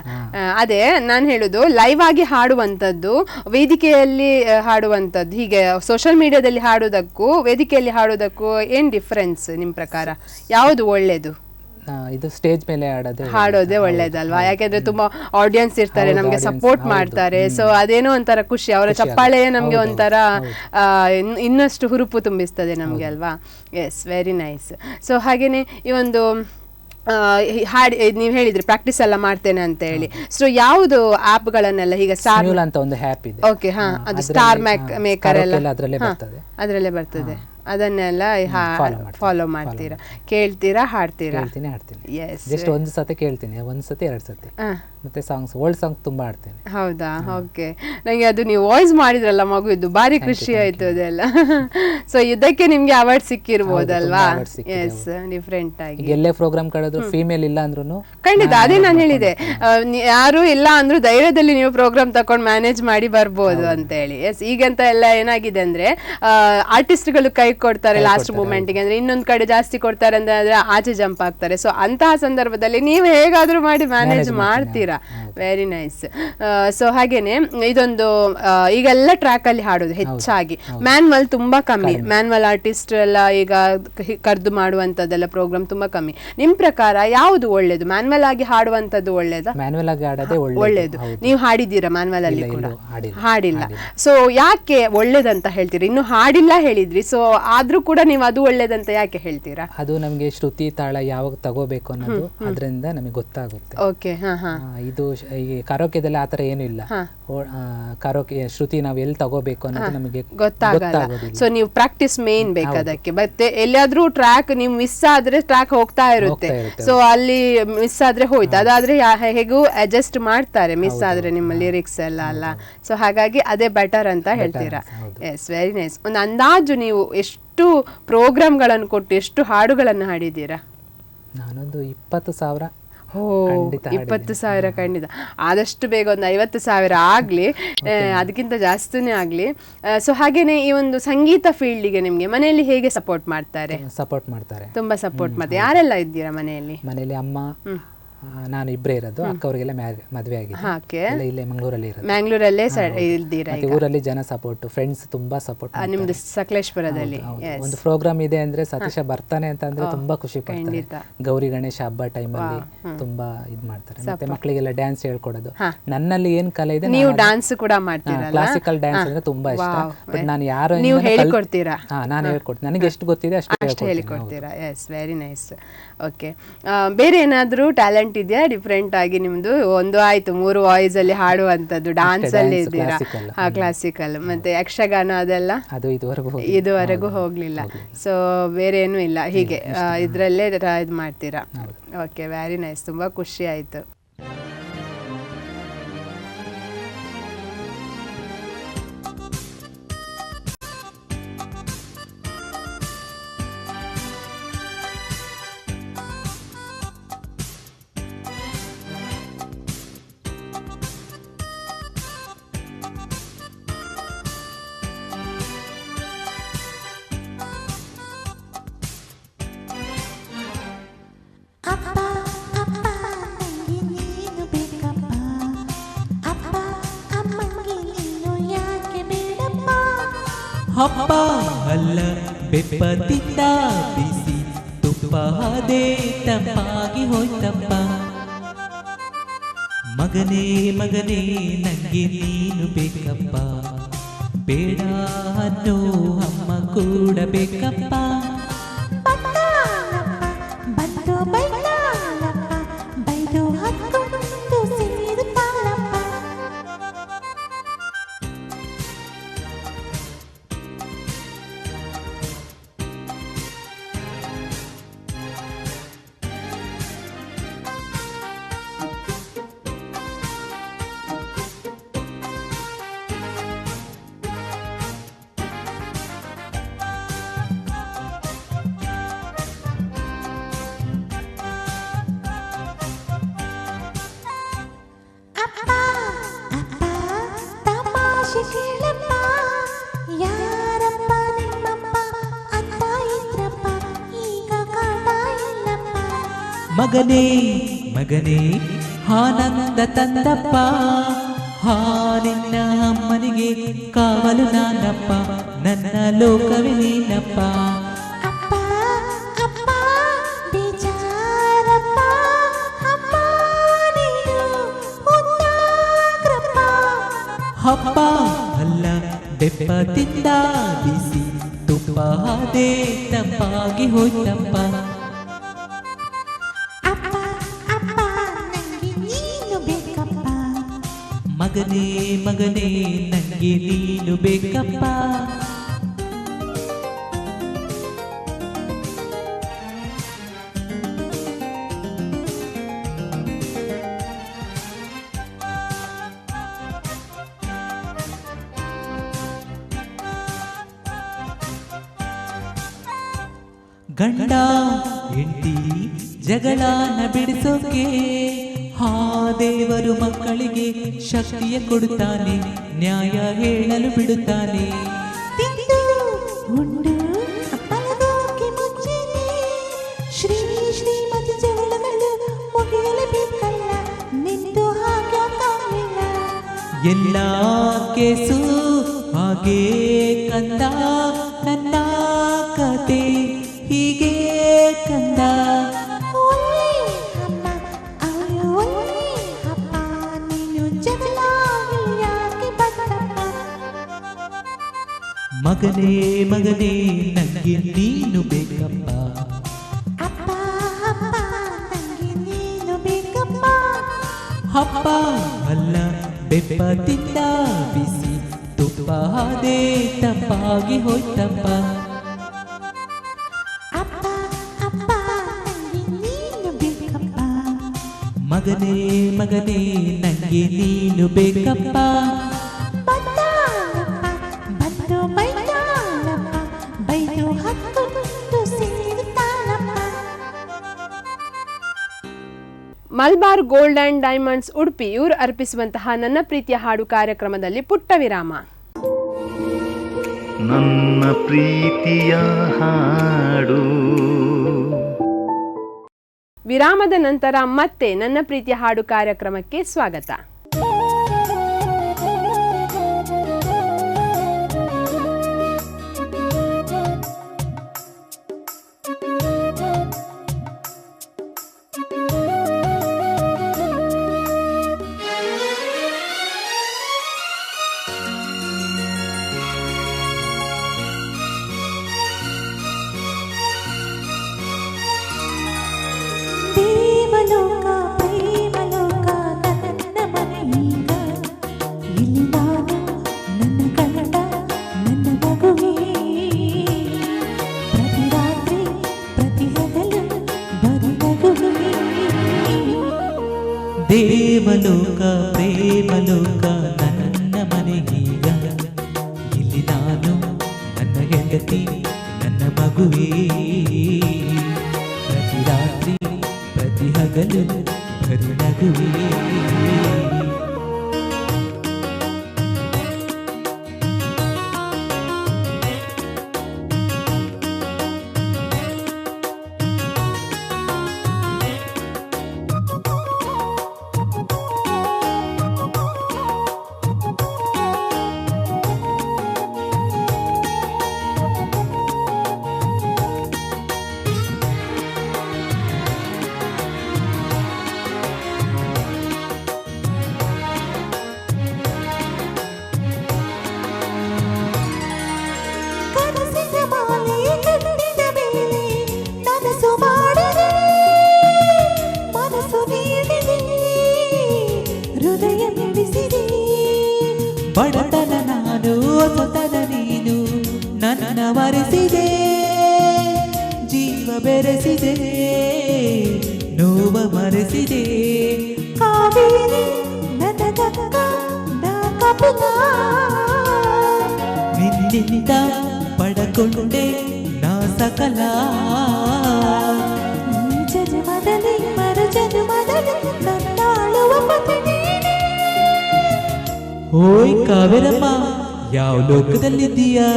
ಅದೇ ನಾನು ಹೇಳುದು, ಲೈವ್ ಆಗಿ ಹಾಡುವಂತದ್ದು, ವೇದಿಕೆಯಲ್ಲಿ ಹಾಡುವಂತದ್ದು, ಹೀಗೆ ಸೋಷಿಯಲ್ ಮೀಡಿಯಾದಲ್ಲಿ ಹಾಡುವುದಕ್ಕೂ ವೇದಿಕೆಯಲ್ಲಿ ಹಾಡುವುದಕ್ಕೂ ಏನ್ ಡಿಫರೆನ್ಸ್ ನಿಮ್ ಪ್ರಕಾರ? ಯಾವುದು ಒಳ್ಳೇದು? ಇದು ಸ್ಟೇಜ್ ಮೇಲೆ ಹಾಡೋದೇ ಒಳ್ಳೇದಲ್ವಾ? ಯಾಕೆಂದ್ರೆ ತುಂಬಾ ಆಡಿಯನ್ಸ್ ಇರ್ತಾರೆ, ನಮ್ಗೆ ಸಪೋರ್ಟ್ ಮಾಡ್ತಾರೆ. ಸೊ ಅದೇನೋ ಒಂಥರ ಖುಷಿ, ಅವರ ಚಪ್ಪಾಳೆ ನಮ್ಗೆ ಒಂಥರ ಇನ್ನಷ್ಟು ಹುರುಪು ತುಂಬಿಸ್ತದೆ ನಮ್ಗೆ ಅಲ್ವಾ? S, very nice. ಸೊ ಹಾಗೇನೆ ಈ ಒಂದು ಹಾಡಿ ನೀವು ಹೇಳಿದ್ರಿ ಪ್ರಾಕ್ಟೀಸ್ ಎಲ್ಲ ಮಾಡ್ತೇನೆ ಅಂತ ಹೇಳಿ. ಸೊ ಯಾವುದು ಆಪ್ ಗಳನ್ನೆಲ್ಲ ಈಗ ಸ್ಟಾರ್ ಅಂತ ಒಂದು ಆಪ್ ಇದೆ. ಓಕೆ, ಅದು ಸ್ಟಾರ್ ಮೇಕರ್ ಎಲ್ಲ ಅದರಲ್ಲೇ ಬರ್ತದೆ. ಅದನ್ನೆಲ್ಲ ಫಾಲೋ ಮಾಡ್ತೀರಾ, ಕೇಳ್ತೀರಾ, ಹಾಡ್ತೀರಾ? ಜಸ್ಟ್ ಒಂದು ಸತಿ ಕೇಳ್ತೀನಿ, ಒಂದು ಸತಿ 2 ಸತಿ. ಮತ್ತೆ ಸಾಂಗ್ಸ್, ಓಲ್ಡ್ ಸಾಂಗ್ ತುಂಬಾ ಆಡ್ತೇನೆ. ಹೌದಾ? ಓಕೆ. ನಂಗೆ ಅದು ನೀವು ವಾಯ್ಸ್ ಮಾಡಿದ್ರಲ್ಲ ಮಗುವಿದ್ದು, ಭಾರಿ ಖುಷಿ ಆಯ್ತು ಅದೆಲ್ಲ. ಸೊ ಇದಕ್ಕೆ ನಿಮ್ಗೆ ಅವಾರ್ಡ್ ಸಿಕ್ಕಿರ್ಬೋದಲ್ವಾ? ಎಸ್, ಡಿಫ್ರೆಂಟ್ ಆಗಿ. ಎಲ್ಲೇ ಪ್ರೋಗ್ರಾಮ್ ಕಳೆದ್ರು ಫೀಮೇಲ್ ಇಲ್ಲ ಅಂದ್ರೂ ಖಂಡಿತ, ಅದೇ ನಾನು ಹೇಳಿದೆ, ಯಾರು ಇಲ್ಲ ಅಂದ್ರೂ ಧೈರ್ಯದಲ್ಲಿ ನೀವು ಪ್ರೋಗ್ರಾಮ್ ತಕೊಂಡು ಮ್ಯಾನೇಜ್ ಮಾಡಿ ಬರ್ಬೋದು ಅಂತ ಹೇಳಿ. ಎಸ್, ಈಗಂತ ಎಲ್ಲ ಏನಾಗಿದೆ ಅಂದ್ರೆ ಆರ್ಟಿಸ್ಟ್ಗಳು ಕೈ ಕೊಡ್ತಾರೆ ಲಾಸ್ಟ್ ಮೂಮೆಂಟ್ಗೆ, ಅಂದ್ರೆ ಇನ್ನೊಂದ್ ಕಡೆ ಜಾಸ್ತಿ ಕೊಡ್ತಾರೆ ಅಂದ್ರೆ ಆಚೆ ಜಂಪ್ ಆಗ್ತಾರೆ. ಸೊ ಅಂತಹ ಸಂದರ್ಭದಲ್ಲಿ ನೀವು ಹೇಗಾದ್ರೂ ಮಾಡಿ ಮ್ಯಾನೇಜ್ ಮಾಡ್ತೀರಾ. Very nice. ಸೊ ಹಾಗೇನೆ ಇದೊಂದು ಈಗೆಲ್ಲ ಟ್ರ್ಯಾಕ್ ಅಲ್ಲಿ ಹಾಡೋದು ಹೆಚ್ಚಾಗಿ, ಮ್ಯಾನ್ವಲ್ ತುಂಬಾ ಕಮ್ಮಿ. ಮ್ಯಾನ್ವಲ್ ಆರ್ಟಿಸ್ಟ್ ಎಲ್ಲ ಈಗ ಕರೆದು ಮಾಡುವಂತದ್ದೆಲ್ಲ ಪ್ರೋಗ್ರಾಮ್ ತುಂಬಾ ಕಮ್ಮಿ. ನಿಮ್ ಪ್ರಕಾರ ಯಾವುದು ಒಳ್ಳೇದು? ಮ್ಯಾನ್ವಲ್ ಆಗಿ ಹಾಡುವಂತದ್ದು ಒಳ್ಳೇದಾ? ಮ್ಯಾನ್ವಲ್ ಆಗಿ ಹಾಡೋದೇ ಒಳ್ಳೇದು. ನೀವು ಹಾಡಿದ್ದೀರಾ ಮ್ಯಾನ್ವಲ್ ಅಲ್ಲಿ ಕೂಡ? ಹಾಡಿಲ್ಲ. ಸೊ ಯಾಕೆ ಒಳ್ಳೇದಂತ ಹೇಳ್ತೀರಿ? ಇನ್ನು ಹಾಡಿಲ್ಲ ಹೇಳಿದ್ರಿ, ಸೊ ಆದ್ರೂ ಕೂಡ ನೀವು ಅದು ಒಳ್ಳೇದಂತ ಯಾಕೆ ಹೇಳ್ತೀರಾ? ಅದು ನಮ್ಗೆ ಶ್ರುತಿ ತಾಳ ಯಾವಾಗ ತಗೋಬೇಕು ಅನ್ನೋದು ಅದರಿಂದ ನಮಗೆ ಗೊತ್ತಾಗುತ್ತೆ. ಓಕೆ. ಇದು ಈ ಕರೋಕೆದಲ್ಲಿ ಆ ಥರ ಏನೂ ಇಲ್ಲ. ಕರೋಕೆ ಶ್ರುತಿ ನಾವು ಎಲ್ಲಿ ತಗೋಬೇಕು ಅನ್ನೋದು ನಮಗೆ ಗೊತ್ತಾಗಲ್ಲ. ಸೊ ನೀವು ಪ್ರಾಕ್ಟೀಸ್ ಮೇನ್ ಬೇಕು ಅದಕ್ಕೆ. ಮತ್ತೆ ಎಲ್ಲಾದ್ರೂ ಟ್ರ್ಯಾಕ್ ನೀವು ಮಿಸ್ ಆದ್ರೆ ಟ್ರ್ಯಾಕ್ ಹೋಗ್ತಾ ಇರುತ್ತೆ. ಸೊ ಅಲ್ಲಿ ಮಿಸ್ ಆದ್ರೆ ಹೋಯ್ತು, ಅದಾದ್ರೆ ಹೇಗೂ ಅಡ್ಜಸ್ಟ್ ಮಾಡ್ತಾರೆ ಮಿಸ್ ಆದ್ರೆ ನಿಮ್ಮ ಲಿರಿಕ್ಸ್ ಎಲ್ಲ ಅಲ್ಲ. ಸೊ ಹಾಗಾಗಿ ಅದೇ ಬೆಟರ್ ಅಂತ ಹೇಳ್ತೀರಾ. Yes, very nice. ಒಂದು ಅಂದಾಜು ನೀವು ಎಷ್ಟು ಪ್ರೋಗ್ರಾಮ್ಗಳನ್ನು ಕೊಟ್ಟು ಎಷ್ಟು ಹಾಡುಗಳನ್ನು ಹಾಡಿದ್ದೀರಾ? ನಾನೊಂದು 20,000. 20,000 ಖಂಡಿತ. ಆದಷ್ಟು ಬೇಗ ಒಂದು 50,000 ಆಗಲಿ, ಅದಕ್ಕಿಂತ ಜಾಸ್ತಿನೇ ಆಗಲಿ. ಸೊ ಹಾಗೇನೆ ಈ ಒಂದು ಸಂಗೀತ ಫೀಲ್ಡಿಗೆ ನಿಮಗೆ ಮನೆಯಲ್ಲಿ ಹೇಗೆ ಸಪೋರ್ಟ್ ಮಾಡ್ತಾರೆ? ಸಪೋರ್ಟ್ ಮಾಡ್ತಾರೆ, ತುಂಬಾ ಸಪೋರ್ಟ್ ಮಾಡ್ತಾರೆ. ಯಾರೆಲ್ಲ ಇದ್ದೀರಾ ಮನೆಯಲ್ಲಿ? ಮನೆಯಲ್ಲಿ ಅಮ್ಮ, ನಾನು ಇಬ್ಬರೇ ಇರೋದು. ಅಕ್ಕವರಿಗೆಲ್ಲ ಮದುವೆ ಆಗಿದೆ, ಇಲ್ಲೇ ಮಂಗಳೂರಲ್ಲಿ ಇರೋದು. ಮ್ಯಾಂಗ್ಳೂರಲ್ಲೇ ಇದ್ದೀರಾ? ಊರಲ್ಲಿ ಜನ ಸಪೋರ್ಟ್, ಫ್ರೆಂಡ್ಸ್ ತುಂಬಾ ಸಪೋರ್ಟ್. ನಿಮ್ದು ಸಕಲೇಶ್ಪುರದಲ್ಲಿ ಒಂದು ಪ್ರೋಗ್ರಾಮ್ ಇದೆ ಅಂದ್ರೆ ಸತೀಶ ಬರ್ತಾನೆ ಅಂತ ಅಂದ್ರೆ ತುಂಬಾ ಖುಷಿ ಪಡ್ತಾರೆ. ಗೌರಿ ಗಣೇಶ ಹಬ್ಬ ಟೈಮಲ್ಲಿ ತುಂಬಾ ಇದ್ ಮಾಡ್ತಾರೆ. ಮತ್ತೆ ಮಕ್ಕಳಿಗೆಲ್ಲ ಡ್ಯಾನ್ಸ್ ಹೇಳ್ಕೊಡೋದು. ನನ್ನಲ್ಲಿ ಏನ್ ಕಲೆ ಇದೆ, ನೀವು ಡ್ಯಾನ್ಸ್ ಕೂಡ ಮಾಡ್ತೀರಾ? ಕ್ಲಾಸಿಕಲ್ ಡ್ಯಾನ್ಸ್ ಅಂದ್ರೆ ತುಂಬಾ ಇಷ್ಟ. ಬಟ್ ನಾನು ಯಾರು ನೀವು ಹೇಳಿಕೊಡ್ತೀರಾ? ನಾನು ಹೇಳ್ಕೊಡ್ತೀನಿ, ನನಗೆ ಎಷ್ಟು ಗೊತ್ತಿದೆ ಅಷ್ಟು ಹೇಳಿಕೊಡ್ತೀರಾ. S, very nice. ಓಕೆ, ಬೇರೆ ಏನಾದ್ರೂ ಟ್ಯಾಲೆಂಟ್ ಇದೆಯಾ ಡಿಫ್ರೆಂಟ್ ಆಗಿ ನಿಮ್ದು? ಒಂದು ಆಯ್ತು 3 ವಾಯ್ಸ್ ಅಲ್ಲಿ ಹಾಡುವಂತದ್ದು, ಡಾನ್ಸ್ ಅಲ್ಲಿ ಇದ್ದೀರಾ, ಕ್ಲಾಸಿಕಲ್, ಮತ್ತೆ ಯಕ್ಷಗಾನ ಅದೆಲ್ಲ ಇದುವರೆಗೂ ಹೋಗ್ಲಿಲ್ಲ. ಸೊ ಬೇರೆ ಏನೂ ಇಲ್ಲ, ಹೀಗೆ ಇದ್ರಲ್ಲೇ ಇದು ಮಾಡ್ತೀರಾ. Okay, very nice. ತುಂಬಾ ಖುಷಿ ಆಯ್ತು. ಹಬ್ಬ ಅಲ್ಲ ಬೆಪ್ಪದಿಂದ ಬಿಸಿ ತುಪ್ಪ ಅದೇ ತಂಪಾಗಿ ಹೋಯ್ತಪ್ಪ. ಮಗನೇ ಮಗನೇ ನಂಗೆ ನೀನು ಬೇಕಪ್ಪ, ಬೇಡ ಅನ್ನೋ ಅಮ್ಮ ಕೂಡ ಬೇಕಪ್ಪ. ಮಗನೇ ಮಗನೇ ಆನಂದ ತಂದಪ್ಪ, ನಿನ್ನ ಅಮ್ಮನಿಗೆ ಕಾವಲು ನಾನಪ್ಪ, ನನ್ನ ಲೋಕವೇ ನೀನಪ್ಪ. ಹಬ್ಬ ಅಲ್ಲ ಬೆಪ್ಪದಿಂದ ಬಿಸಿ ತುಪ್ಪ ಅದೇ ತಂಪಾಗಿ ಹೋಯ್ತಪ್ಪ. ಮಗನೇ ಮಗನೇ ನಂಗೆ ನೀನು ಬೇಕಪ್ಪ. ಗಂಡ ಹೆಂಡತಿ ಜಗಳನ ಬಿಡಿಸೋಕೆ ದೇವರು ಮಕ್ಕಳಿಗೆ ಶಕ್ತಿಯ ಕೊಡುತ್ತಾನೆ, ನ್ಯಾಯ ಹೇಳಲು ಬಿಡುತ್ತಾನೆ. ಶ್ರೀಮತಿ ಜಗಳಗಳು ಮುಗಿಯಲೇಬೇಕಲ್ಲ, ನಿಂತು ಹಾಗಾಗಲಿಲ್ಲ. ಎಲ್ಲ ಕೇಸು ಹಾಗೆ ಕಂದ, ನನ್ನ ಕತೆ ಹೀಗೆ ಕಂದ. ಮಗನೇ ಮಗನೇ ನಂಗೆ ನೀನು ಬೇಕಪ್ಪ, ಹಬ್ಬ ಅಲ್ಲ ಬೆಪ್ಪ ತಿಂದ ಬಿಸಿ ತುಪ್ಪ ಹಾದೆ ತಪ್ಪಾಗಿ ಹೋಯ್ತಪ್ಪ. ಅಪ್ಪ ಅಪ್ಪ ನಂಗೆ ನೀನು ಬೇಕಪ್ಪ. ಮಗನೇ ಮಗನೇ ನಂಗೆ ನೀನು ಬೇಕಪ್ಪ. ಬಂದಾಳಪ್ಪ ಬಂದು ಬೈದಾಳಪ್ಪ ಬೈದು ಹತ್ತು ಮುಂದು ಸಿಗುತ್ತಾಳಪ್ಪ. Malabar gold and diamonds Udupi ಇವರು ಅರ್ಪಿಸುವಂತಹ ನನ್ನ ಪ್ರೀತಿಯ ಹಾಡು ಕಾರ್ಯಕ್ರಮದಲ್ಲಿ ಪುಟ್ಟ ವಿರಾಮ. ನನ್ನ ಪ್ರೀತಿಯ ಹಾಡು. ವಿರಾಮದ ನಂತರ ಮತ್ತೆ ನನ್ನ ಪ್ರೀತಿಯ ಹಾಡು ಕಾರ್ಯಕ್ರಮಕ್ಕೆ ಸ್ವಾಗತ. ದೇವಲೋಕ ಪ್ರೇಮಲೋಕ ನನ್ನ ಮನೆಯೀಗ. ಇಲ್ಲಿ ನಾನು ನನ್ನ ಗಂಡ ನನ್ನ ಮಗುವೇ. ಪ್ರತಿ ರಾತ್ರಿ ಪ್ರತಿ ಹಗಲು ಬರೀ ನಗುವೇ. ದೇವಲೋಕ ಪ್ರೇಮಲೋಕ ನನ್ನ ಮನೆಗೀಗ. ಇಲ್ಲಿ ನಾನು ನನ್ನ ಹೆಂಡತಿ ನನ್ನ ಮಗುವೇ. ಪ್ರತಿ ರಾತ್ರಿ ಪ್ರತಿ ಹಗಲು ಬರೀ ನಗುವೇ. ಕನಸಿನ ಮಾಲೆ ಕಟ್ಟಿದ ಮೇಲೆ ನನಸು ಮಾಡಿದೆ. ಮನಸ್ಸು ನೀಡಿದೆ ಹೃದಯ ಬಿಡಿಸಿದೆ. ಬಡತನ ನಾನು ಹೊಸತನ ನೀನು ನನ್ನ ಮರೆಸಿದೆ. ಜೀವ ಬೆರೆಸಿದೆ ನೋವ ಮರೆಸಿದೆ. ಕಾವೇರಿ ನನ್ನ ಗಂಗಾ ನಾ ಕಪಿಲ. ನಿನ್ನಿಂದ ಪಡಕೊಂಡೆ ನಾ ಸಕಲ. ಈ ಜನ್ಮದಲ್ಲಿ ಮರು ಜನ್ಮದಲ್ಲಿ ನನ್ನಾಳುವ ಪತಿ ನೀನೇ. ಓಯ್ ಕಾವೇರಮ್ಮ ಯಾವ ಲೋಕದಲ್ಲಿದ್ದೀಯಾ?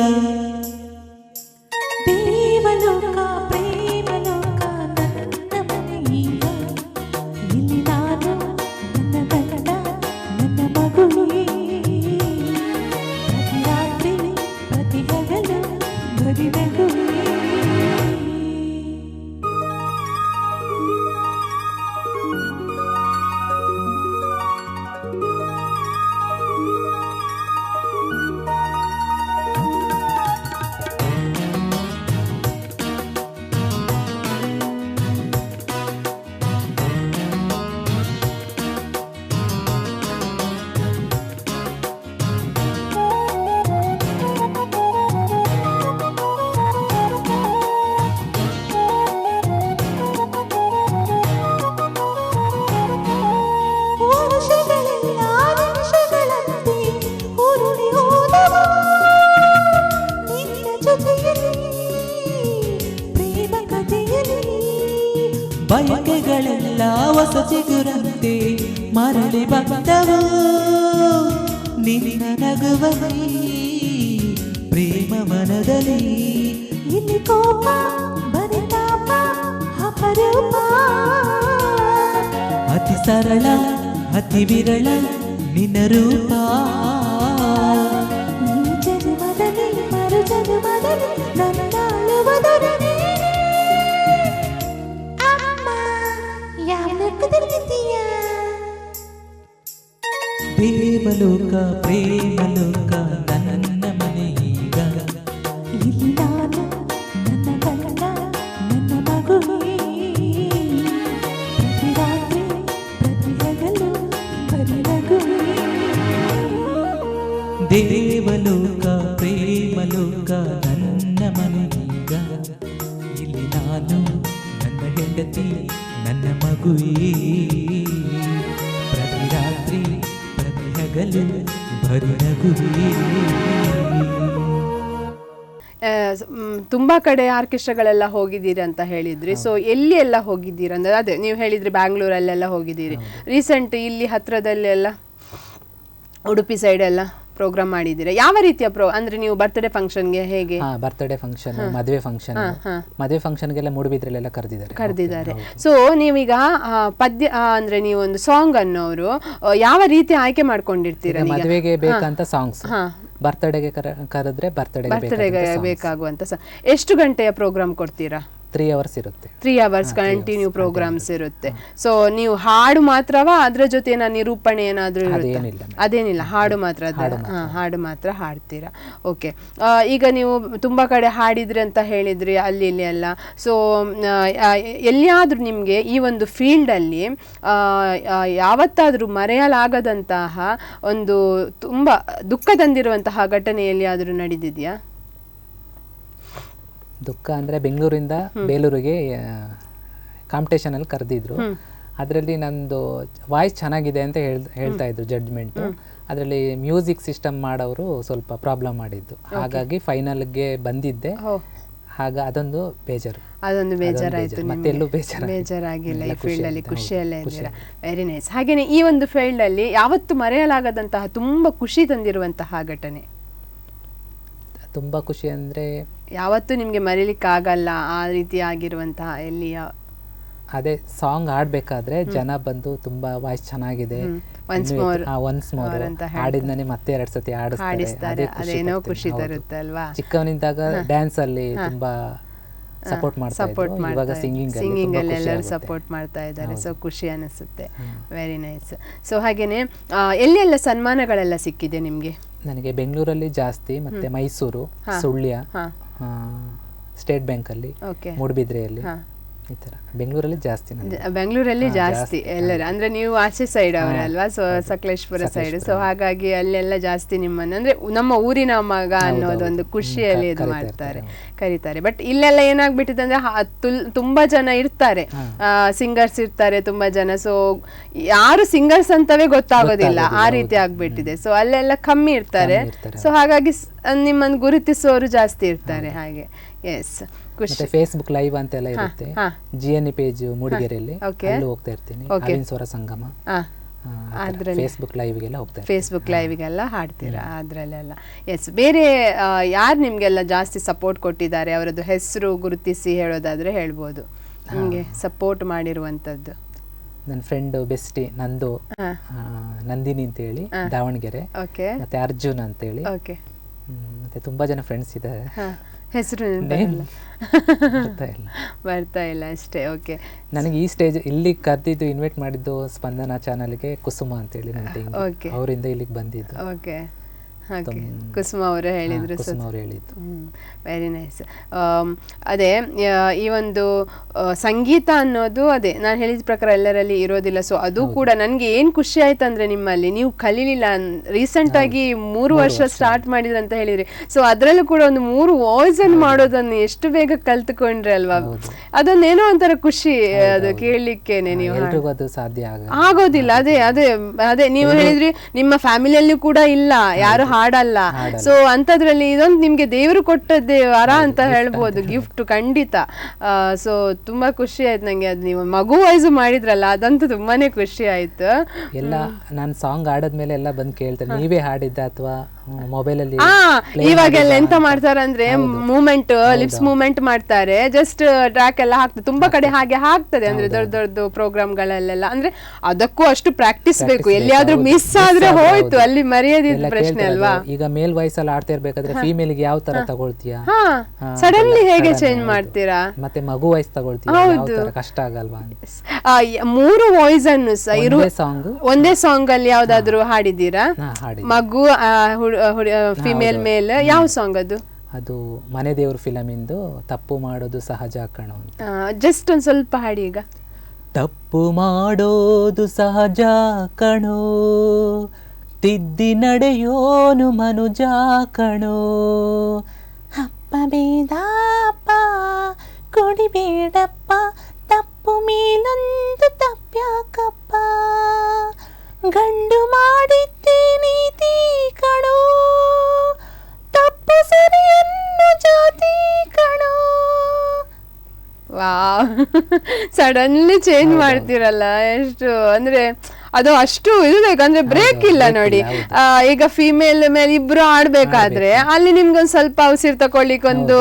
ದೇವಲೋಕ ಪ್ರೇಮಲೋಕ ನನ್ನ ಮನೆಯೀಗ. ಇಲ್ಲಿ ನಾನು ನನ್ನ ಗಂಡ ನನ್ನ ಮಗುವೇ. ಪ್ರತಿ ರಾತ್ರಿ ಪ್ರತಿ ಹಗಲು ಬರೀ ನಗುವೇ. ವರ್ಷಗಳೆಲ್ಲ ನಿಮಿಷಗಳಂತೆ ಉರುಳಿ ಹೋದವು ನಿನ್ನ ಜೊತೆಯಲ್ಲಿ ಪ್ರೇಮ ಕಥೆಯಲ್ಲಿ. ಬಯಕೆಗಳೆಲ್ಲ ಹೊಸ ಚಿಗುರಂತೆ ಮರಳಿ ಬಂದವು ನಿನ್ನ ನಗುವಲ್ಲಿ ಪ್ರೇಮ ಮನದಲ್ಲಿ. ಇಲ್ಲಿ ಕೋಪ ಬರಿತಾಪ ಅಪರೂಪ. ಅತಿ ಸರಳ ಅತಿ ವಿರಳ ನಿನ್ನ ರೂಪ. ಈ ಜನ್ಮದಲ್ಲಿ ಮರು ಜನ್ಮದಲ್ಲಿ ನನ್ನಾಳುವುದರ ನೀನೇ. ಅಮ್ಮ ಯಾವ ಲೋಕದಲ್ಲಿದ್ದೀಯ? ದೇವಲೋಕ ಪ್ರೇಮಲೋಕ ನನ್ನ ಮನೆಯೀಗ. ಇಲ್ಲಿ ನಾನು ನನ್ನ ಗಂಡ ನನ್ನ ಮಗುವೇ. ಪ್ರತಿ ರಾತ್ರಿ ಪ್ರತಿ ಹಗಲು ದೇವಲೋಕ ಪ್ರೇಮಲೋಕ ನನ್ನ ಮನೆಯೀಗ. ಇಲ್ಲಿ ನಾನು ನನ್ನ ಹೆಂಡತಿ ನನ್ನ ಮಗುವೇ, ಪ್ರತಿ ರಾತ್ರಿ ಪ್ರತಿ ಹಗಲು ಬರಿ ನಗುವೇ. ತುಂಬಾ ಕಡೆ ಆರ್ಕೆಸ್ಟ್ರಾಗಳೆಲ್ಲ ಹೋಗಿದ್ದೀರಿ ಅಂತ ಹೇಳಿದ್ರಿ. ಸೊ ಎಲ್ಲಿ ಎಲ್ಲ ಹೋಗಿದ್ದೀರಿ ಅಂದ್ರೆ ಅದೇ ನೀವು ಹೇಳಿದ್ರಿ ಬ್ಯಾಂಗ್ಳೂರಲ್ಲೆಲ್ಲ ಹೋಗಿದ್ದೀರಿ. ರೀಸೆಂಟ್ ಇಲ್ಲಿ ಹತ್ರದಲ್ಲೆಲ್ಲ ಉಡುಪಿ ಸೈಡ್ ಎಲ್ಲ ಪ್ರೋಗ್ರಾಮ್ ಮಾಡಿದ್ದೀರಾ? ಯಾವ ರೀತಿಯ ಅಂದ್ರೆ ನೀವು ಬರ್ತ್ಡೇ ಫಂಕ್ಷನ್ಗೆ ಹೇಗೆ? ಬರ್ತ್ಡೇ ಫಂಕ್ಷನ್, ಮದುವೆ ಫಂಕ್ಷನ್, ಮದುವೆ ಫಂಕ್ಷನ್ಗೆಲ್ಲ ಮೂಡುಬಿದ್ರೆಲ್ಲ ಕರೆದಿದ್ದಾರೆ. ಸೊ ನೀವೀಗ ಪದ್ಯ ಅಂದ್ರೆ ನೀವು ಒಂದು ಸಾಂಗ್ ಅನ್ನೋರು ಯಾವ ರೀತಿ ಆಯ್ಕೆ ಮಾಡ್ಕೊಂಡಿರ್ತೀರಾ? ಮದುವೆಗೆ ಬೇಕಂತ ಸಾಂಗ್ಸ್, ಬರ್ತ್ಡೇಗೆ ಕರೆದ್ರೆ ಬರ್ತ್ಡೇಗೆ ಬೇಕಾಗುವಂತ ಎಷ್ಟು ಗಂಟೆಯ ಪ್ರೋಗ್ರಾಮ್ ಕೊಡ್ತೀರಾ? 3 hours ಇರುತ್ತೆ. 3 hours ಕಂಟಿನ್ಯೂ ಪ್ರೋಗ್ರಾಮ್ಸ್ ಇರುತ್ತೆ. ಸೊ ನೀವು ಹಾಡು ಮಾತ್ರವಾ ಅದ್ರ ಜೊತೆ ನಿರೂಪಣೆ ಏನಾದ್ರೂ ಇರುತ್ತೆ? ಅದೇನಿಲ್ಲ, ಹಾಡು ಮಾತ್ರ. ಹಾಡು ಮಾತ್ರ ಹಾಡ್ತೀರಾ. ಓಕೆ. ಈಗ ನೀವು ತುಂಬಾ ಕಡೆ ಹಾಡಿದ್ರಿ ಅಂತ ಹೇಳಿದ್ರಿ, ಅಲ್ಲಿ ಇಲ್ಲಿ ಎಲ್ಲ. ಸೊ ಎಲ್ಲಿಯಾದ್ರೂ ನಿಮ್ಗೆ ಈ ಒಂದು ಫೀಲ್ಡ್ ಅಲ್ಲಿ ಯಾವತ್ತಾದ್ರೂ ಮರೆಯಲಾಗದಂತಹ ಒಂದು ತುಂಬಾ ದುಃಖ ತಂದಿರುವಂತಹ ಘಟನೆ ಎಲ್ಲಿಯಾದ್ರೂ ನಡೆದಿದ್ಯಾ? ದುಃಖ ಅಂದರೆ ಬೆಂಗಳೂರಿಂದ ಬೇಲೂರಿಗೆ ಕಾಂಪಿಟೇಷನ್ ಅಲ್ಲಿ ಕರೆದಿದ್ರು. ಅದರಲ್ಲಿ ನಂದು ವಾಯ್ಸ್ ಚೆನ್ನಾಗಿದೆ ಅಂತ ಹೇಳ್ತಾ ಇದ್ರು ಜಡ್ಜ್ಮೆಂಟ್. ಅದರಲ್ಲಿ ಮ್ಯೂಸಿಕ್ ಸಿಸ್ಟಮ್ ಮಾಡೋರು ಸ್ವಲ್ಪ ಪ್ರಾಬ್ಲಮ್ ಮಾಡಿದ್ದು, ಹಾಗಾಗಿ ಫೈನಲ್ಗೆ ಬಂದಿದ್ದೆ. ಅದೊಂದು ಬೇಜಾರಾಯ್ತು. ಮತ್ತೆ ಎಲ್ಲೂ ಬೇಜಾರಾಗಿಲ್ಲ. ಈ ಫೀಲ್ಡ್ ಅಲ್ಲಿ ಖುಷಿಯಲ್ಲೇ ಇದ್ದೀರಾ. Very nice. ಹಾಗೇನೆ ಈ ಒಂದು ಫೀಲ್ಡ್ ಅಲ್ಲಿ ಯಾವತ್ತು ಮರೆಯಲಾಗದಂತಹ ತುಂಬಾ ಖುಷಿ ತಂದಿರುವಂತಹ ಘಟನೆ? ತುಂಬಾ ಖುಷಿ ಅಂದ್ರೆ ಯಾವತ್ತು ನಿಮ್ಗೆ ಮರೀಲಿಕ್ಕೆ ಆಗಲ್ಲ ಆ ರೀತಿ ಆಗಿರುವಂತಹ ಎಲ್ಲಿಯ? ಅದೇ ಸಾಂಗ್ ಆಡ್ಬೇಕಾದ್ರೆ ಜನ ಬಂದು ತುಂಬಾ ವಾಯ್ಸ್ ಚೆನ್ನಾಗಿದೆ, ಒನ್ಸ್ ಮೋರ್ ಹಾಡಿದ್ನೇ ಮತ್ತೆ 2 ಸತಿ ಹಾಡಿಸ್ತಾರೆ. ಅದೇನೋ ಖುಷಿ ತರುತ್ತೆ ಅಲ್ವಾ? ಚಿಕ್ಕವನಿದ್ದಾಗ ಡ್ಯಾನ್ಸ್ ಅಲ್ಲಿ ತುಂಬಾ ಸಪೋರ್ಟ್ ಮಾಡ್ತಾ ಇವಾಗ ಸಿಂಗಿಂಗ್ ಅಲ್ಲಿ ಎಲ್ಲರೂ ಸಪೋರ್ಟ್ ಮಾಡ್ತಾ ಇದ್ದಾರೆ. ಸೊ ಖುಷಿ ಅನಿಸುತ್ತೆ. Very nice. ಸೊ ಹಾಗೇನೆ ಎಲ್ಲೆಲ್ಲ ಸನ್ಮಾನಗಳೆಲ್ಲ ಸಿಕ್ಕಿದೆ ನಿಮ್ಗೆ? ನನಗೆ ಬೆಂಗಳೂರಲ್ಲಿ ಜಾಸ್ತಿ, ಮತ್ತೆ ಮೈಸೂರು, ಸುಳ್ಯ, ಸ್ಟೇಟ್ ಬ್ಯಾಂಕ್ ಅಲ್ಲಿ, ಮೂಡುಬಿದ್ರೆಯಲ್ಲಿ, ಈ ತರ ಬೆಂಗಳೂರಲ್ಲಿ ಜಾಸ್ತಿ ಎಲ್ಲರೂ. ಅಂದ್ರೆ ನೀವು ಆಚೆ ಸೈಡ್ ಅವರಲ್ವಾ? So Sakleshpur side. ಸೊ ಹಾಗಾಗಿ ಅಲ್ಲೆಲ್ಲ ಜಾಸ್ತಿ ನಿಮ್ಮನ್ನ ಅಂದ್ರೆ ನಮ್ಮ ಊರಿನ ಮಗ ಅನ್ನೋದೊಂದು ಖುಷಿಯಲ್ಲಿ ಇದು ಮಾಡ್ತಾರೆ, ಕರೀತಾರೆ. ಬಟ್ ಇಲ್ಲೆಲ್ಲ ಏನಾಗ್ಬಿಟ್ಟಿದೆ ಅಂದ್ರೆ ತುಂಬಾ ಜನ ಇರ್ತಾರೆ, ಸಿಂಗರ್ಸ್ ಇರ್ತಾರೆ ತುಂಬಾ ಜನ. ಸೊ ಯಾರು ಸಿಂಗರ್ಸ್ ಅಂತವೇ ಗೊತ್ತಾಗೋದಿಲ್ಲ, ಆ ರೀತಿ ಆಗ್ಬಿಟ್ಟಿದೆ. ಸೊ ಅಲ್ಲೆಲ್ಲ ಕಮ್ಮಿ ಇರ್ತಾರೆ. ಸೊ ಹಾಗಾಗಿ ನಿಮ್ಮನ್ನು ಗುರುತಿಸೋರು ಜಾಸ್ತಿ ಇರ್ತಾರೆ. ಹಾಗೆ ಎಸ್, ಖುಷಿ. ಫೇಸ್ಬುಕ್ ಲೈವ್ ಅಂತೆಲ್ಲ ಇರುತ್ತೆ, GNE ಪೇಜ್ ಮೂಡಿಗೆರೆಯಲ್ಲಿ, ಅಲ್ಲಿ ಹೋಗ್ತಾ ಇರ್ತೀನಿ. ಸ್ವರ ಸಂಗಮ ಫೇಸ್ಬುಕ್ ಲೈವ್ಗೆಲ್ಲ ಹಾಡ್ತೀರಾ ಅದ್ರಲ್ಲೆಲ್ಲ? ಎಸ್. ಬೇರೆ ಯಾರು ನಿಮ್ಗೆಲ್ಲ ಜಾಸ್ತಿ ಸಪೋರ್ಟ್ ಕೊಟ್ಟಿದ್ದಾರೆ? ಅವರದ್ದು ಹೆಸರು ಗುರುತಿಸಿ ಹೇಳೋದಾದ್ರೆ ಹೇಳ್ಬೋದು, ನಿಮ್ಗೆ ಸಪೋರ್ಟ್ ಮಾಡಿರುವಂತದ್ದು. ನನ್ನ ಫ್ರೆಂಡ್ ಬೆಸ್ಟಿ ನಂದು ನಂದಿನಿ ಅಂತ ಹೇಳಿ ದಾವಣಗೆರೆ, ಮತ್ತೆ ಅರ್ಜುನ್ ಅಂತ ಹೇಳಿ, ಮತ್ತೆ ತುಂಬಾ ಜನ ಫ್ರೆಂಡ್ಸ್ ಇದ್ದಾರೆ. ಹೆಸರು ಬರ್ತಾ ಇಲ್ಲ ಅಷ್ಟೇ. ಓಕೆ. ನನಗೆ ಈ ಸ್ಟೇಜ್ ಇಲ್ಲಿ ಕರೆದಿದ್ದು, ಇನ್ವೈಟ್ ಮಾಡಿದ್ದು ಸ್ಪಂದನ ಚಾನಲ್ಗೆ ಕುಸುಮ ಅಂತ ಹೇಳಿ ಅವರಿಂದ ಇಲ್ಲಿಗೆ ಬಂದಿದ್ದು. ಓಕೆ. ಕುಸುಮ ಅವರೇ ಹೇಳಿದ್ರು. Very nice. ಅದೇ ಈ ಒಂದು ಸಂಗೀತ ಅನ್ನೋದು ಅದೇ ನಾನು ಹೇಳಿದ ಪ್ರಕಾರ ಎಲ್ಲರಲ್ಲಿ ಇರೋದಿಲ್ಲ. ಸೊ ಅದು ಕೂಡ ನನಗೆ ಏನು ಖುಷಿ ಆಯ್ತು ಅಂದ್ರೆ ನಿಮ್ಮಲ್ಲಿ ನೀವು ಕಲೀಲಿಲ್ಲ. ರೀಸೆಂಟ್ ಆಗಿ 3 ವರ್ಷ ಸ್ಟಾರ್ಟ್ ಮಾಡಿದ್ರಿ ಅಂತ ಹೇಳಿದ್ರಿ. ಸೊ ಅದರಲ್ಲೂ ಕೂಡ ಒಂದು 3 ವಾಯ್ಸ್ ಅನ್ನು ಮಾಡೋದನ್ನು ಎಷ್ಟು ಬೇಗ ಕಲ್ತ್ಕೊಂಡ್ರಿ ಅಲ್ವಾ? ಅದನ್ನೇನೋ ಒಂಥರ ಖುಷಿ ಅದು ಕೇಳಲಿಕ್ಕೇನೆ. ನೀವು ಆಗೋದಿಲ್ಲ. ಅದೇ ನೀವು ಹೇಳಿದ್ರಿ ನಿಮ್ಮ ಫ್ಯಾಮಿಲಿಯಲ್ಲಿ ಕೂಡ ಇಲ್ಲ ಯಾರು ಹಾಡಲ್ಲ. ಸೊ ಅಂತದ್ರಲ್ಲಿ ಇದೊಂದು ನಿಮ್ಗೆ ದೇವರು ಕೊಟ್ಟದ್ದೇ ವರ ಅಂತ ಹೇಳ್ಬೋದು, ಗಿಫ್ಟ್ ಖಂಡಿತ. ಸೊ ತುಂಬಾ ಖುಷಿ ಆಯ್ತು ನಂಗೆ. ಅದು ನೀವು ಮಗು ವಯಸ್ಸು ಮಾಡಿದ್ರಲ್ಲ, ಅದಂತೂ ತುಂಬಾನೇ ಖುಷಿ ಆಯ್ತು. ಎಲ್ಲ ನಾನು ಸಾಂಗ್ ಆಡದ್ಮೇಲೆ ಎಲ್ಲ ಬಂದು ಕೇಳ್ತಾರೆ, ನೀವೇ ಹಾಡಿದ್ದ ಅಥವಾ ಮೊಬೈಲ್ ಅಲ್ಲಿ? ಇವಾಗೆಲ್ಲ ಎಂತ ಮಾಡ್ತಾರೆ ಅಂದ್ರೆ ಮೂವ್ಮೆಂಟ್, ಲಿಪ್ಸ್ ಮೂವ್ಮೆಂಟ್ ಮಾಡ್ತಾರೆ, ಜಸ್ಟ್ ಟ್ರ್ಯಾಕ್ ಎಲ್ಲ ಹಾಕ್ತಾರೆ. ತುಂಬಾ ಕಡೆ ಹಾಗೆ ಹಾಕ್ತದೆ, ಅಂದ್ರೆ ದೊಡ್ಡ ಪ್ರೋಗ್ರಾಮ್ಗಳಲ್ಲೆಲ್ಲ. ಅಂದ್ರೆ ಅದಕ್ಕೂ ಅಷ್ಟು ಪ್ರಾಕ್ಟೀಸ್ ಬೇಕು. ಎಲ್ಲಿಯಾದ್ರೂ ಮಿಸ್ ಆದ್ರೆ ಹೋಯ್ತು, ಅಲ್ಲಿ ಮರೆಯೋದಿದ್ದ ಪ್ರಶ್ನೆ ಅಲ್ವಾ? ಈಗ ಮೇಲ್ ವಾಯ್ಸ್ ಅಲ್ಲಿ ಆಡ್ತಾ ಇರ್ಬೇಕಾದ್ರೆ ಫೀಮೇಲ್ ಗೆ ಯಾವ ತರ ತಗೊಳ್ತೀಯಾ? ಸಡನ್ಲಿ ಹೇಗೆ ಚೇಂಜ್ ಮಾಡ್ತೀರಾ? ಮತ್ತೆ ಮಗು ವಾಯ್ಸ್ ತಗೊಳ್ತೀರಾ? ಕಷ್ಟ ಆಗಲ್ವಾ? 3 ವಾಯ್ಸ್ ಅನ್ನು ಒಂದೇ ಸಾಂಗ್ ಅಲ್ಲಿ ಯಾವ್ದಾದ್ರು ಹಾಡಿದ್ದೀರಾ? ಮಗು, ಫಿಮೇಲ್, ಮೇಲ್, ಯಾವ ಸಾಂಗ್ ಅದು? ಅದು ಮನೆ ದೇವ್ರ ಫಿಲಮ್ ಇಂದು ತಪ್ಪು ಮಾಡೋದು ಸಹಜ ಕಣೋ ಅಂತ. ಜಸ್ಟ್ ಒಂದ್ ಸ್ವಲ್ಪ ಹಾಡಿ ಈಗ. ತಪ್ಪು ಮಾಡೋದು ಸಹಜ ಕಣೋ, ತಿದ್ದಿ ನಡೆಯೋನು ಮನುಜ ಕಣೋ. ಅಪ್ಪ ಬೇದಪ್ಪ ಕುಡಿಬೇಡಪ್ಪ, ತಪ್ಪು ಮೇಲೊಂದು ತಪ್ಪ್ಯಾಕಪ್ಪ, ಗಂಡು ಮಾಡಿದ್ದೇ ನೀತಿ ಕಣೋ, ತಪ್ಪು ಸರಿಯನ್ನು ಜಾತಿ ಕಣೋ. ವಾವ್, ಸಡನ್ಲಿ ಚೇಂಜ್ ಮಾಡ್ತೀರಲ್ಲ, ಎಷ್ಟು ಅಂದ್ರೆ ಅದು ಅಷ್ಟು ಇದು ಬೇಕಂದ್ರೆ ಬ್ರೇಕ್ ಇಲ್ಲ ನೋಡಿ. ಈಗ ಫಿಮೇಲ್ ಮೇಲೆ ಇಬ್ರು ಆಡ್ಬೇಕಾದ್ರೆ ಅಲ್ಲಿ ನಿಮ್ಗೊಂದು ಸ್ವಲ್ಪ ಉಸಿರು ತಕೊಳ್ಳಿಕ್ಕೆ ಒಂದು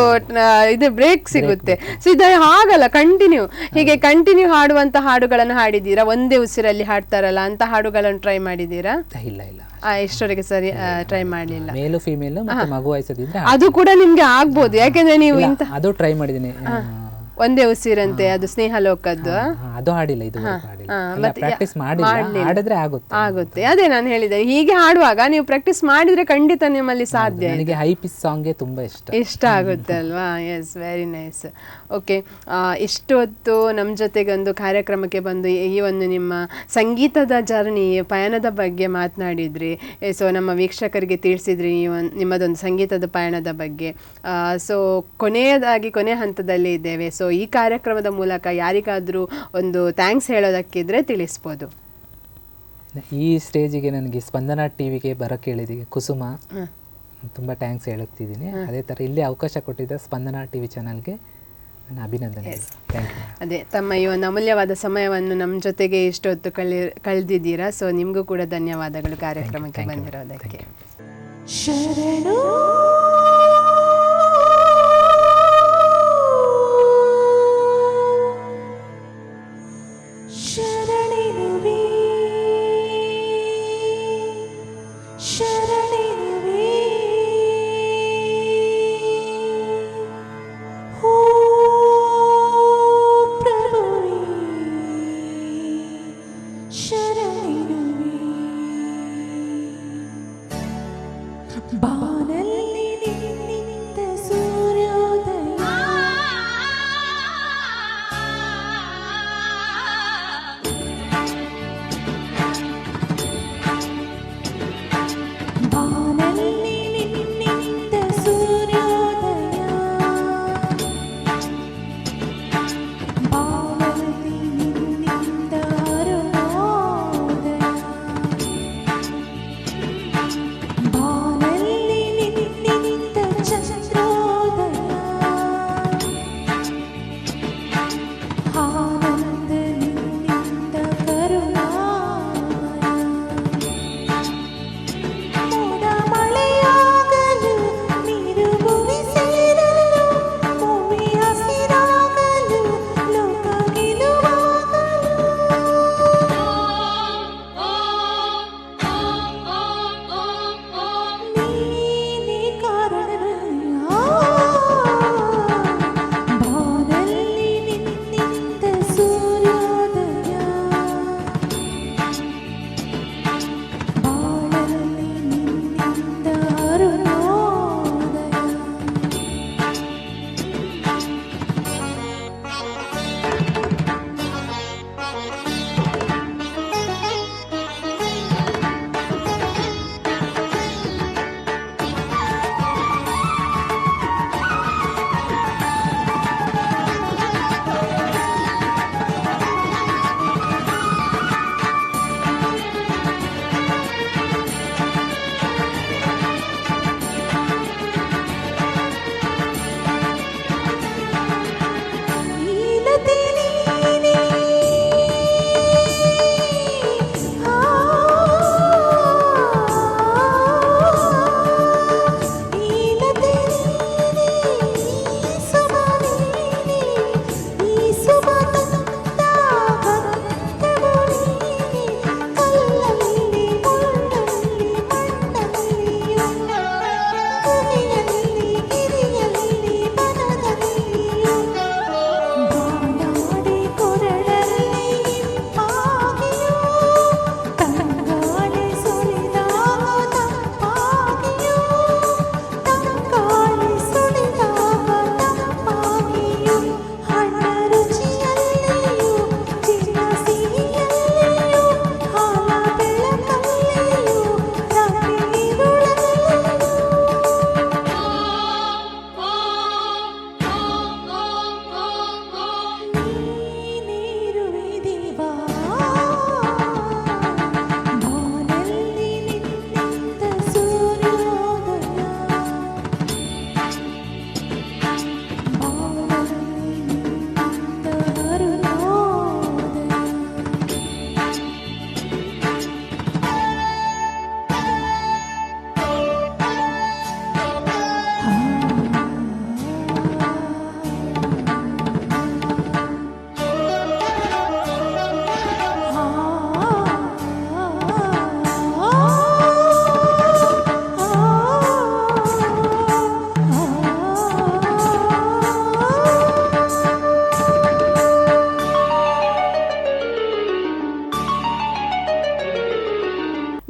ಇದು ಬ್ರೇಕ್ ಸಿಗುತ್ತೆ. ಸೊ ಇದು ಹಾಗಲ್ಲ, ಕಂಟಿನ್ಯೂ ಹೀಗೆ ಕಂಟಿನ್ಯೂ ಹಾಡುವಂತ ಹಾಡುಗಳನ್ನು ಹಾಡಿದ್ದೀರಾ? ಒಂದೇ ಉಸಿರಲ್ಲಿ ಹಾಡ್ತಾರಲ್ಲ ಅಂತ ಹಾಡುಗಳನ್ನು ಟ್ರೈ ಮಾಡಿದ್ದೀರಾ? ಇಲ್ಲ ಇಲ್ಲ, ಇಷ್ಟವರೆಗೆ ಸರಿ ಟ್ರೈ ಮಾಡಲಿಲ್ಲ. ಮೇಲು ಫಿಮೇಲ್ ಮತ್ತೆ ಮಗು ವಯಸ್ಸದಿದ್ರೆ ಅದು ಕೂಡ ನಿಮ್ಗೆ ಆಗ್ಬೋದು, ಯಾಕೆಂದ್ರೆ ನೀವು ಇಂತ ಅದು ಟ್ರೈ ಮಾಡಿದ್ದೀನಿ. ಒಂದೇ ಉಸಿರಂತೆ, ಅದು ಸ್ನೇಹ ಲೋಕದ್ದು. ಅದು ಹಾಡಿಲ್ಲ, ಇದು ಪ್ರಾಕ್ಟೀಸ್ ಮಾಡಿದ್ರೆ ಆಗುತ್ತೆ. ಅದೇ ನಾನು ಹೇಳಿದೆ, ಹೀಗೆ ಹಾಡುವಾಗ ನೀವು ಪ್ರಾಕ್ಟೀಸ್ ಮಾಡಿದ್ರೆ ಖಂಡಿತ ನಿಮ್ಮಲ್ಲಿ ಸಾಧ್ಯ. ನನಗೆ ಹೈ ಪಿಚ್ ಸಾಂಗ್ ತುಂಬಾ ಇಷ್ಟ ಆಗುತ್ತೆ ಅಲ್ವಾ? S, very nice. ಓಕೆ, ಇಷ್ಟು ಹೊತ್ತು ನಮ್ಮ ಜೊತೆಗೆ ಒಂದು ಕಾರ್ಯಕ್ರಮಕ್ಕೆ ಬಂದು ಈ ಒಂದು ನಿಮ್ಮ ಸಂಗೀತದ ಜರ್ನಿ ಪಯಣದ ಬಗ್ಗೆ ಮಾತನಾಡಿದ್ರಿ. ಸೊ ನಮ್ಮ ವೀಕ್ಷಕರಿಗೆ ತಿಳಿಸಿದ್ರಿ ನಿಮ್ಮದೊಂದು ಸಂಗೀತದ ಪಯಣದ ಬಗ್ಗೆ. ಸೊ ಕೊನೆ ಹಂತದಲ್ಲಿ ಇದ್ದೇವೆ. ಸೊ ಈ ಕಾರ್ಯಕ್ರಮದ ಮೂಲಕ ಯಾರಿಗಾದರೂ ಒಂದು ಥ್ಯಾಂಕ್ಸ್ ಹೇಳೋದಕ್ಕಿದ್ರೆ ತಿಳಿಸ್ಬೋದು. ಈ ಸ್ಟೇಜಿಗೆ ನನಗೆ ಸ್ಪಂದನ ಟಿವಿಗೆ ಬರೋಕ್ಕೆ ಹೇಳಿದ್ದೀವಿ ಕುಸುಮ, ತುಂಬ ಥ್ಯಾಂಕ್ಸ್ ಹೇಳುತ್ತಿದ್ದೀನಿ. ಅದೇ ಥರ ಇಲ್ಲಿ ಅವಕಾಶ ಕೊಟ್ಟಿದ್ದ ಸ್ಪಂದನ ಟಿವಿ ಚಾನಲ್ಗೆ ನನ್ನ ಅಭಿನಂದನೆ. ಅದೇ, ತಮ್ಮ ಈ ಒಂದು ಅಮೂಲ್ಯವಾದ ಸಮಯವನ್ನು ನಮ್ಮ ಜೊತೆಗೆ ಇಷ್ಟೊತ್ತು ಕಳೆದಿದ್ದೀರಾ. ಸೊ ನಿಮಗೂ ಕೂಡ ಧನ್ಯವಾದಗಳು ಕಾರ್ಯಕ್ರಮಕ್ಕೆ ಬಂದಿರೋದಕ್ಕೆ. ಶರಣು ಶರಣಿರುವೆ ಶರಣಿರುವೆ ಓ ಪ್ರಭುವೇ ಶರಣಿರುವೆ. ಬಾನಲ್ಲಿ ನಿನ್ನಿಂದ ಸೂರ್ಯೋದಯ, ಬಾನಲ್ಲಿ ನಿನ್ನಿಂದ ಸೂರ್ಯೋದಯ, ಬಾನಲ್ಲಿ ನಿನ್ನಿಂದ ಅರುಣೋದಯ, ಬಾನಲ್ಲಿ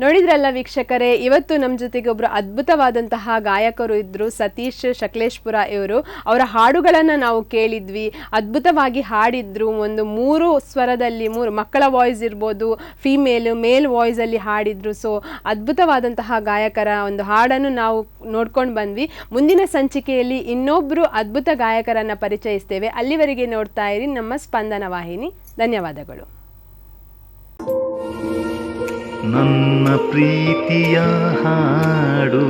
ನೋಡಿದ್ರಲ್ಲ ವೀಕ್ಷಕರೇ, ಇವತ್ತು ನಮ್ಮ ಜೊತೆಗೆ ಒಬ್ಬರು ಅದ್ಭುತವಾದಂತಹ ಗಾಯಕರು ಇದ್ದರು, ಸತೀಶ್ ಶಕ್ಲೇಶ್ಪುರ ಇವರು. ಅವರ ಹಾಡುಗಳನ್ನು ನಾವು ಕೇಳಿದ್ವಿ, ಅದ್ಭುತವಾಗಿ ಹಾಡಿದ್ರು. ಒಂದು 3 ಸ್ವರದಲ್ಲಿ, 3 ಮಕ್ಕಳ ವಾಯ್ಸ್ ಇರ್ಬೋದು, ಮೇಲ್ ವಾಯ್ಸಲ್ಲಿ ಹಾಡಿದ್ರು. ಸೊ ಅದ್ಭುತವಾದಂತಹ ಗಾಯಕರ ಒಂದು ಹಾಡನ್ನು ನಾವು ನೋಡ್ಕೊಂಡು ಬಂದ್ವಿ. ಮುಂದಿನ ಸಂಚಿಕೆಯಲ್ಲಿ ಇನ್ನೊಬ್ಬರು ಅದ್ಭುತ ಗಾಯಕರನ್ನು ಪರಿಚಯಿಸ್ತೇವೆ. ಅಲ್ಲಿವರೆಗೆ ನೋಡ್ತಾ ಇರಿ ನಮ್ಮ ಸ್ಪಂದನ ವಾಹಿನಿ. ಧನ್ಯವಾದಗಳು. ನನ್ನ ಪ್ರೀತಿಯ ಹಾಡು